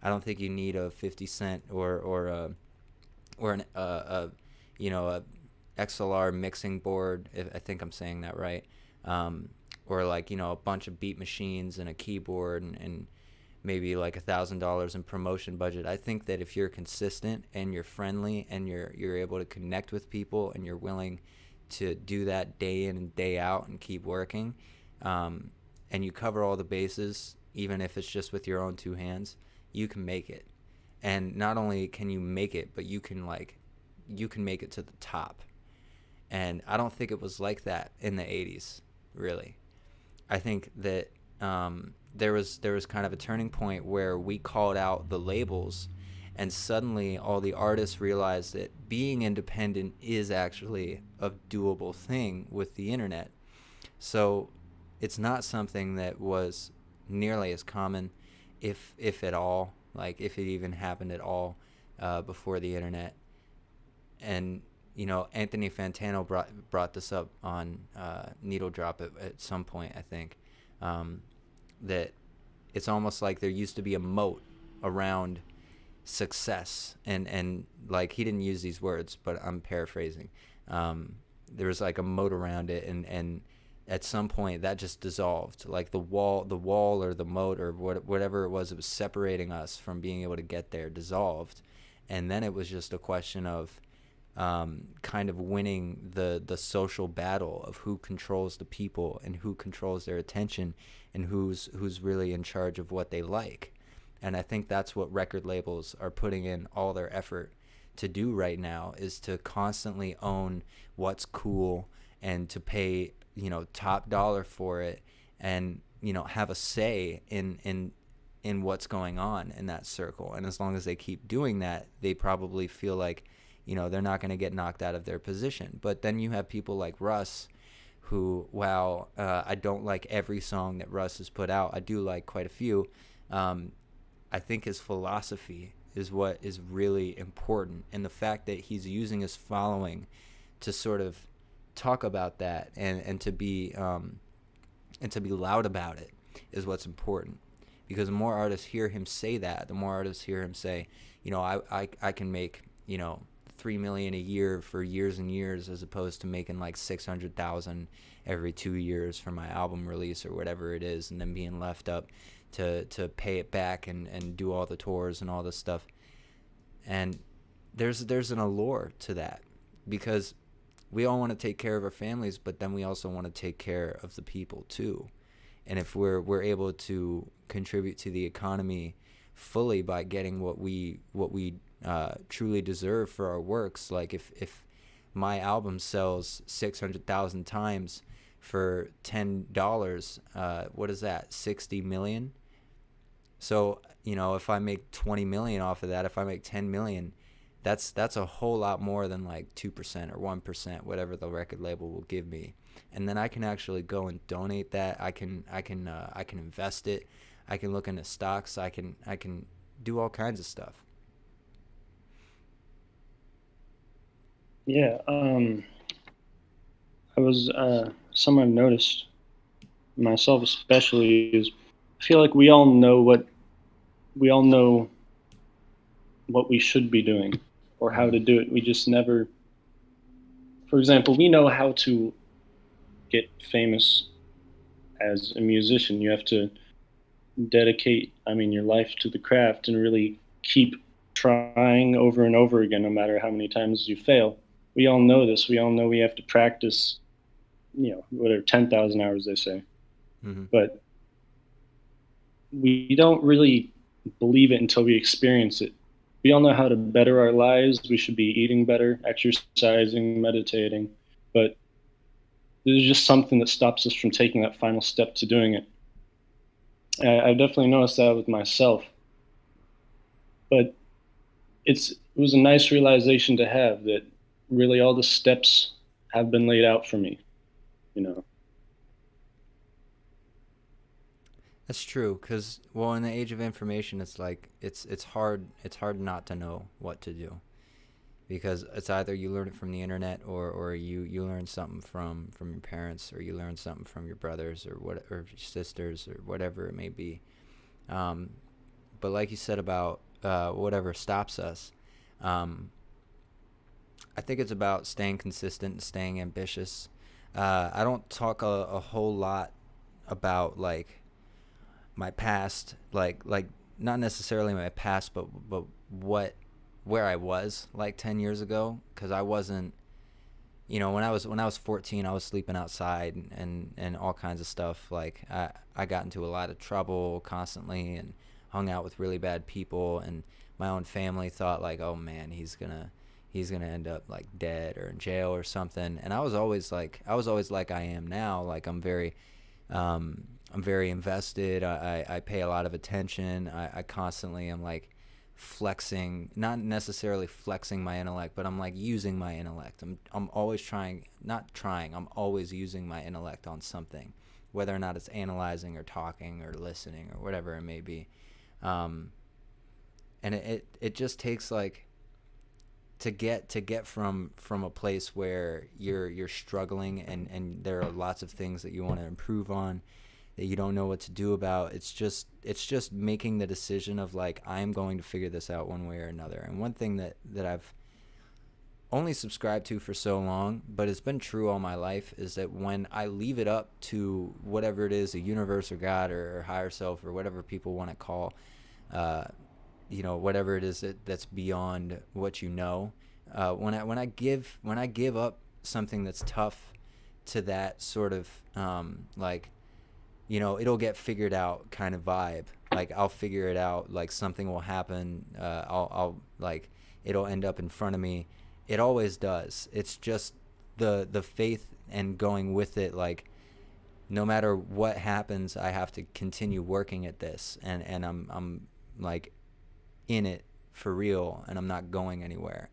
I don't think you need a 50 cent or an a XLR mixing board, if I think I'm saying that right, or like a bunch of beat machines and a keyboard and maybe like $1,000 in promotion budget. I think that if you're consistent and you're friendly and you're able to connect with people and you're willing to do that day in and day out and keep working, and you cover all the bases, even if it's just with your own two hands, you can make it. And not only can you make it, but you can make it to the top. And I don't think it was like that in the 80s, really. I think that there was kind of a turning point where we called out the labels, and suddenly all the artists realized that being independent is actually a doable thing with the internet. So it's not something that was nearly as common, if at all, like if it even happened at all before the internet. And Anthony Fantano brought this up on Needle Drop at some point, I think, that it's almost like there used to be a moat around success, and like, he didn't use these words, but I'm paraphrasing. There was like a moat around it, and at some point that just dissolved, like the wall or the moat or whatever it was separating us from being able to get there dissolved. And then it was just a question of kind of winning the social battle of who controls the people and who controls their attention and who's really in charge of what they like. And I think that's what record labels are putting in all their effort to do right now, is to constantly own what's cool and to pay top dollar for it, and have a say in what's going on in that circle. And as long as they keep doing that, they probably feel like they're not going to get knocked out of their position. But then you have people like Russ, who, while I don't like every song that Russ has put out, I do like quite a few. I think his philosophy is what is really important, and the fact that he's using his following to sort of talk about that and to be loud about it is what's important. Because the more artists hear him say that, the more artists hear him say, I can make $3 million a year for years and years, as opposed to making like 600,000 every 2 years for my album release or whatever it is, and then being left up to pay it back and do all the tours and all this stuff. And there's an allure to that, because we all want to take care of our families, but then we also want to take care of the people too. And if we're able to contribute to the economy fully by getting what we truly deserve for our works, like if my album sells 600,000 times for $10, what is that, 60 million? So, if I make 20 million off of that, if I make 10 million, that's a whole lot more than like 2% or 1%, whatever the record label will give me. And then I can actually go and donate that. I can invest it. I can look into stocks. I can do all kinds of stuff.
Yeah. I was something I've noticed myself especially is I feel like we all know what we should be doing or how
Mm-hmm.
to do it. We just never, for example, we know how to get famous as a musician. You have to dedicate, I mean, your life to the craft and really keep trying over and over again, no matter how many times you fail. We all know this. We all know we have to practice, whatever, 10,000 hours they say.
Mm-hmm.
But we don't really believe it until we experience it. We all know how to better our lives. We should be eating better, exercising, meditating. But there's just something that stops us from taking that final step to doing it. I've definitely noticed that with myself. But it was a nice realization to have that really all the steps have been laid out for me, you know.
That's true, cause well, in the age of information, it's like it's hard not to know what to do, because it's either you learn it from the internet, or you learn something from your parents, or you learn something from your brothers or your sisters or whatever it may be. Um, but like you said about whatever stops us, um, I think it's about staying consistent and staying ambitious. I don't talk a whole lot about like my past, like not necessarily my past, but what where I was like 10 years ago, because I wasn't, when I was 14, I was sleeping outside and all kinds of stuff. Like I got into a lot of trouble constantly and hung out with really bad people, and my own family thought like, oh man, he's gonna end up like dead or in jail or something. And I was always like I am now. Like I'm very invested. I pay a lot of attention. I constantly am like flexing, not necessarily flexing my intellect, but I'm like using my intellect. I'm always trying, not trying, I'm always using my intellect on something, whether or not it's analyzing or talking or listening or whatever it may be. Um, and it just takes like to get from a place where you're struggling, and there are lots of things that you want to improve on that you don't know what to do about. It's just making the decision of like, I'm going to figure this out one way or another. And one thing that I've only subscribed to for so long, but it's been true all my life, is that when I leave it up to whatever it is, a universe or God or higher self or whatever people want to call, uh, whatever it is that's beyond what you know. When I give up something that's tough to that sort of like, it'll get figured out kind of vibe. Like I'll figure it out. Like something will happen. I'll like it'll end up in front of me. It always does. It's just the faith and going with it. Like no matter what happens, I have to continue working at this, and I'm like in it for real, and I'm not going anywhere.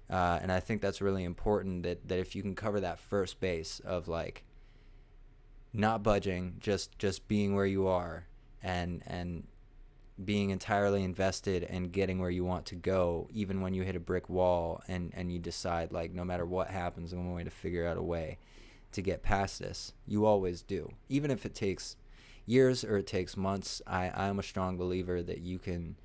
And I think that's really important, that if you can cover that first base of like not budging, just being where you are, and being entirely invested and getting where you want to go, even when you hit a brick wall, and you decide like, no matter what happens, I'm going to figure out a way to get past this. You always do, even if it takes years or it takes months. I'm a strong believer that you can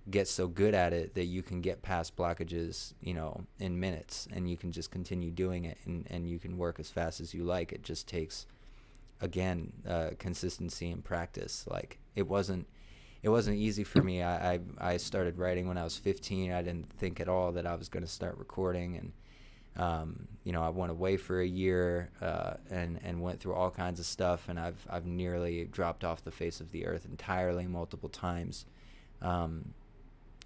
get so good at it that you can get past blockages, in minutes, and you can just continue doing it, and you can work as fast as you like. It just takes, again, consistency and practice. Like it wasn't easy for me. I started writing when I was 15. I didn't think at all that I was going to start recording, and I went away for a year, and went through all kinds of stuff, and I've nearly dropped off the face of the earth entirely multiple times.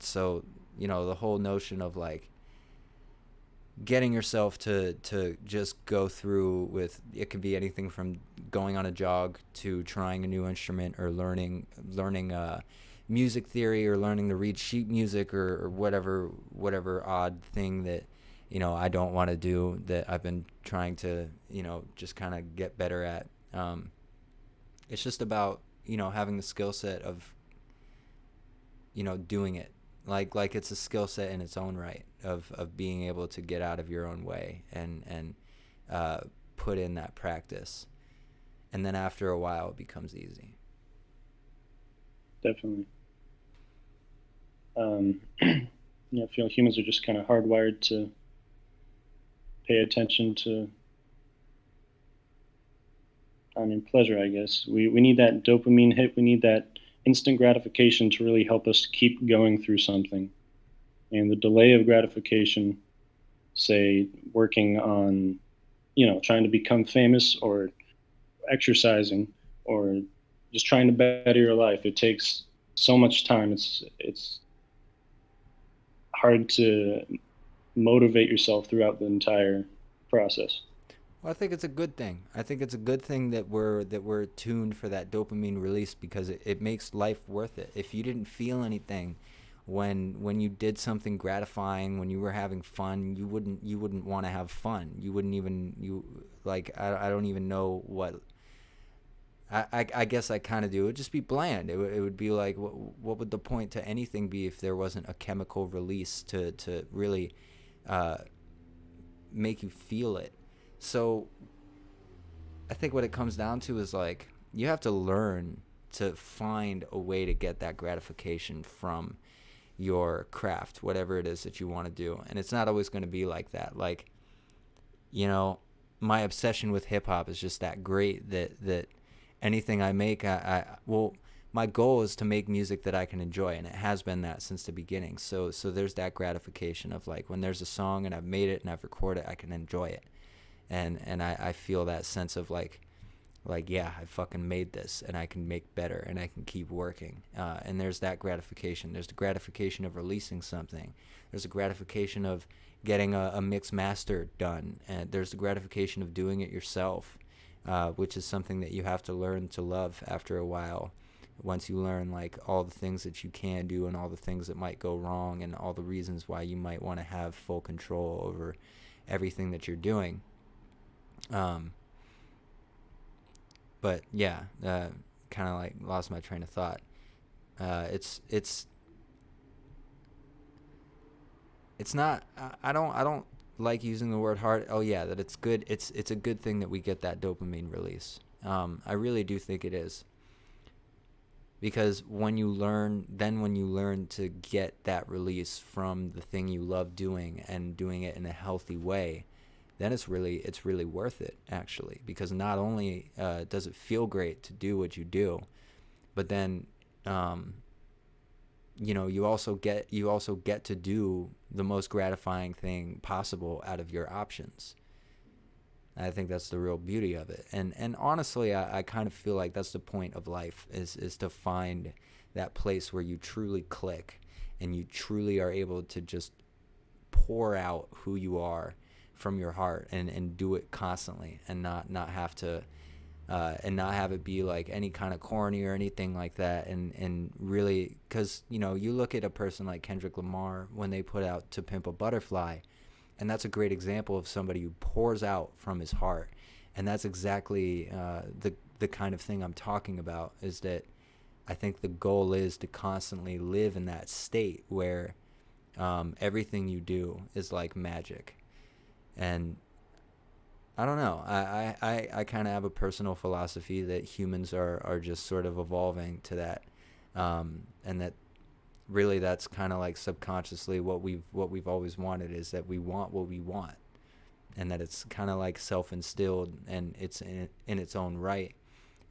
So the whole notion of like getting yourself to just go through with, it could be anything from going on a jog to trying a new instrument, or learning music theory or learning to read sheet music or whatever odd thing that I don't want to do, that I've been trying to just kind of get better at. It's just about having the skill set of doing it, like it's a skill set in its own right, of being able to get out of your own way and put in that practice, and then after a while it becomes easy.
Definitely. I feel humans are just kind of hardwired to pay attention to, pleasure, I guess. We need that dopamine hit. We need that instant gratification to really help us keep going through something. And the delay of gratification, say, working on, trying to become famous or exercising or just trying to better your life, it takes so much time. It's hard to motivate yourself throughout the entire process.
Well, I think it's a good thing. I think it's a good thing that we're tuned for that dopamine release, because it makes life worth it. If you didn't feel anything when you did something gratifying, when you were having fun, you wouldn't want to have fun. You wouldn't even I don't even know what. I guess I kind of do. It would just be bland. It would be like, what would the point to anything be if there wasn't a chemical release to really make you feel it? So I think what it comes down to is, like, you have to learn to find a way to get that gratification from your craft, whatever it is that you want to do. And it's not always going to be like that. Like, my obsession with hip hop is just that great that anything I make, my goal is to make music that I can enjoy, and it has been that since the beginning. So there's that gratification of, like, when there's a song and I've made it and I've recorded it, I can enjoy it. And I feel that sense of like, yeah, I fucking made this, and I can make better, and I can keep working. And there's that gratification. There's the gratification of releasing something. There's the gratification of getting a mix master done. And there's the gratification of doing it yourself, which is something that you have to learn to love after a while. Once you learn, like, all the things that you can do and all the things that might go wrong and all the reasons why you might want to have full control over everything that you're doing. But yeah, kind of like lost my train of thought. It's not. I don't like using the word hard. Oh yeah, that it's good. It's a good thing that we get that dopamine release. I really do think it is, because when you learn to get that release from the thing you love doing and doing it in a healthy way, then it's really worth it, actually, because not only does it feel great to do what you do, but then you also get to do the most gratifying thing possible out of your options. I think that's the real beauty of it. And honestly, I kind of feel like that's the point of life, is to find that place where you truly click and you truly are able to just pour out who you are from your heart and do it constantly, and not have to and not have it be like any kind of corny or anything like that. And really, because you look at a person like Kendrick Lamar when they put out To Pimp a Butterfly, and that's a great example of somebody who pours out from his heart. And that's exactly the kind of thing I'm talking about, is that I think the goal is to constantly live in that state where everything you do is like magic. And I don't know, I kind of have a personal philosophy that humans are just sort of evolving to that, and that really that's kind of like subconsciously what we've always wanted, is that we want what we want, and that it's kind of like self-instilled, and it's in its own right.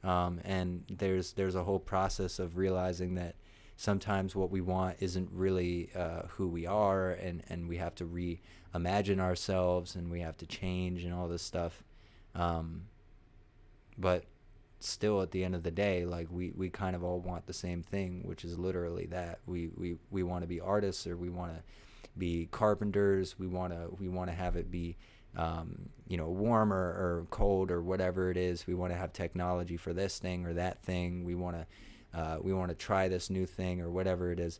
And there's a whole process of realizing that sometimes what we want isn't really who we are, and we have to reimagine ourselves, and we have to change and all this stuff. But still, at the end of the day, like, we kind of all want the same thing, which is literally that we want to be artists, or we want to be carpenters. We want to have it be warm or cold or whatever it is. We want to have technology for this thing or that thing. We want to we want to try this new thing or whatever it is.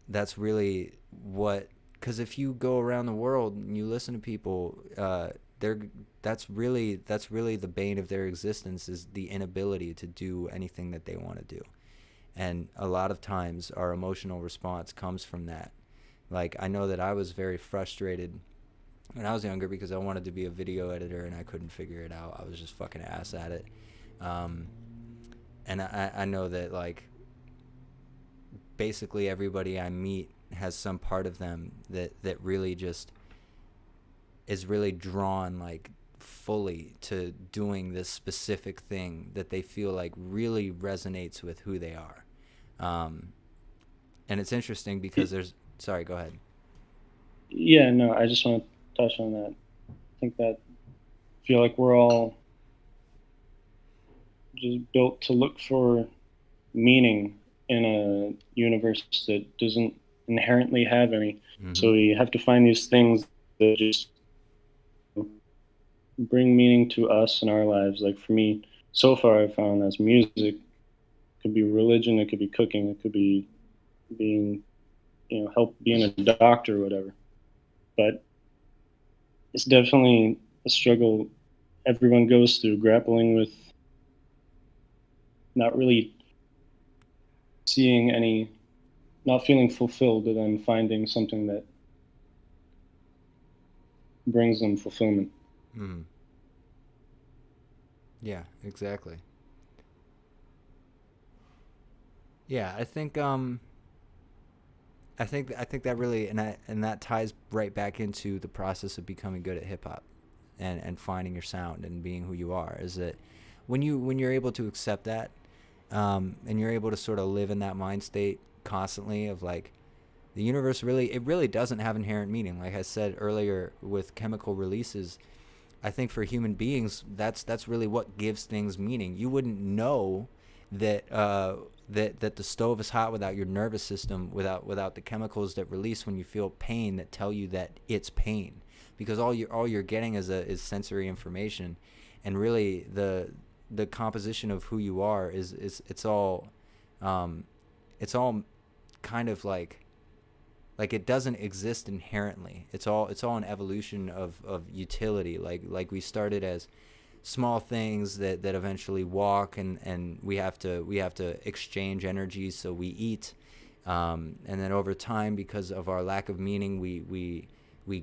That's really what, because if you go around the world and you listen to people, they're that's really the bane of their existence, is the inability to do anything that they want to do. And a lot of times our emotional response comes from that. Like, I know that I was very frustrated when I was younger because I wanted to be a video editor and I couldn't figure it out. I was just fucking ass at it. Um, and I know that, like, basically everybody I meet has some part of them that really just is really drawn, like, fully to doing this specific thing that they feel like really resonates with who they are. And it's interesting because there's, sorry, go ahead.
Yeah, no, I just want to touch on that. I think that I feel like we're all just built to look for meaning in a universe that doesn't inherently have any.
Mm-hmm.
So we have to find these things that just bring meaning to us in our lives. Like for me, so far I found as music. It could be religion, it could be cooking, it could be being, help being a doctor or whatever. But it's definitely a struggle everyone goes through, grappling with not really seeing any, not feeling fulfilled, and then finding something that brings them fulfillment.
Mm. Yeah, exactly. Yeah, I think that really, and that ties right back into the process of becoming good at hip hop, and finding your sound and being who you are. Is that when you're able to accept that, and you're able to sort of live in that mind state constantly of, like, the universe really doesn't have inherent meaning. Like I said earlier with chemical releases, I think for human beings, that's really what gives things meaning. You wouldn't know that that the stove is hot without your nervous system, without the chemicals that release when you feel pain that tell you that it's pain, because all you're getting is sensory information, and really the composition of who you are is it's all kind of like it doesn't exist inherently. It's all an evolution of utility. Like we started as small things that eventually walk, and we have to exchange energy, so we eat, and then over time, because of our lack of meaning, we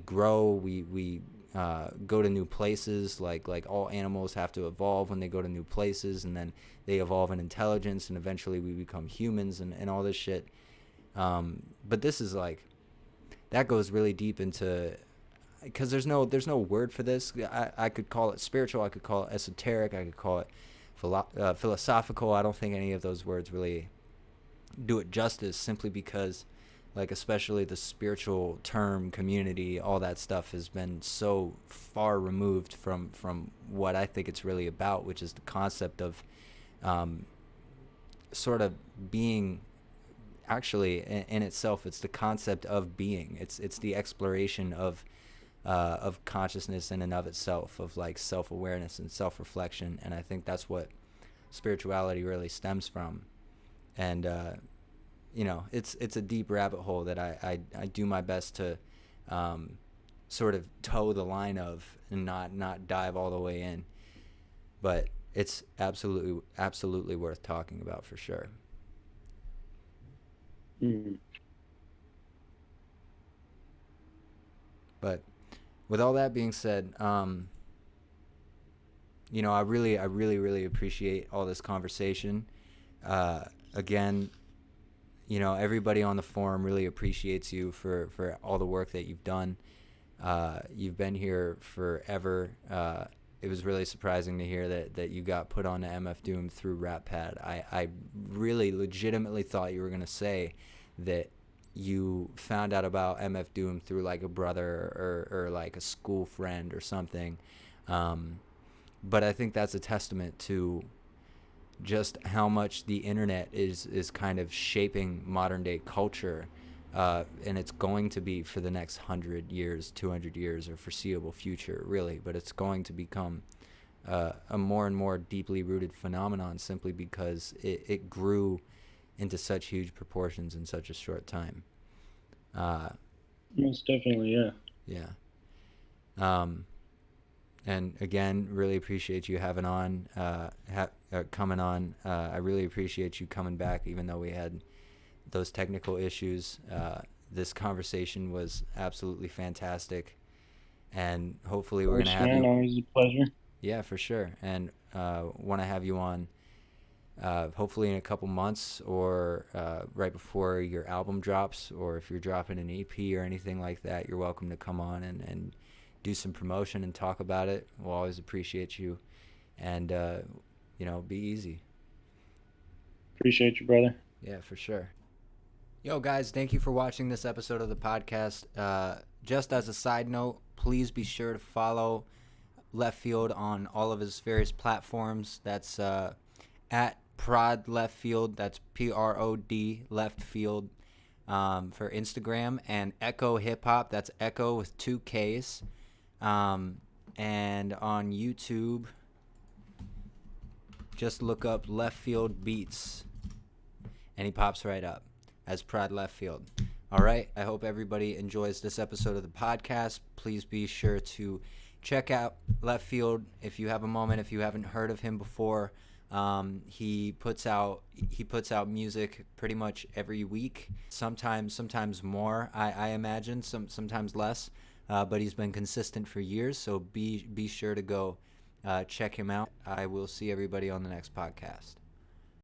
grow, we go to new places. Like all animals have to evolve when they go to new places, and then they evolve in intelligence, and eventually we become humans, and all this shit. But this is like, that goes really deep into, because there's no word for this. I could call it spiritual, I could call it esoteric, I could call it philosophical. I don't think any of those words really do it justice, simply because, like, especially the spiritual term community, all that stuff has been so far removed from what I think it's really about, which is the concept of sort of being. Actually, in itself, it's the concept of being. It's the exploration of consciousness in and of itself, of, like, self-awareness and self-reflection. And I think that's what spirituality really stems from. And it's a deep rabbit hole that I do my best to sort of toe the line of, and not dive all the way in. But it's absolutely worth talking about, for sure.
Mm-hmm.
But with all that being said, I really appreciate all this conversation. Again, everybody on the forum really appreciates you for all the work that you've done. You've been here forever. It was really surprising to hear that you got put on to MF Doom through Rappad. I really legitimately thought you were going to say that you found out about MF Doom through, like, a brother or like a school friend or something. But I think that's a testament to just how much the internet is kind of shaping modern day culture. And it's going to be for the next 100 years, 200 years, or foreseeable future, really. But it's going to become a more and more deeply rooted phenomenon simply because it grew into such huge proportions in such a short time.
Most definitely, yeah.
Yeah. And again, really appreciate you having on, coming on. I really appreciate you coming back, even though we had those technical issues. This conversation was absolutely fantastic, and hopefully we're gonna have
Man,
you.
always a pleasure.
Yeah, for sure. And want to have you on. Hopefully in a couple months, or right before your album drops, or if you're dropping an EP or anything like that, you're welcome to come on and do some promotion and talk about it. We'll always appreciate you, and be easy.
Appreciate you, brother.
Yeah, for sure. Yo, guys, thank you for watching this episode of the podcast. Just as a side note, please be sure to follow Leftfield on all of his various platforms. That's at Prod Leftfield. That's PROD Leftfield for Instagram, and Ekko Hip Hop. That's Ekko with 2 Ks. And on YouTube, just look up Leftfield Beats, and he pops right up as Prod Leftfield. All right, I hope everybody enjoys this episode of the podcast. Please be sure to check out Leftfield if you have a moment, if you haven't heard of him before. He puts out music pretty much every week, sometimes more, I imagine, sometimes less, but he's been consistent for years, so be sure to go check him out. I will see everybody on the next podcast.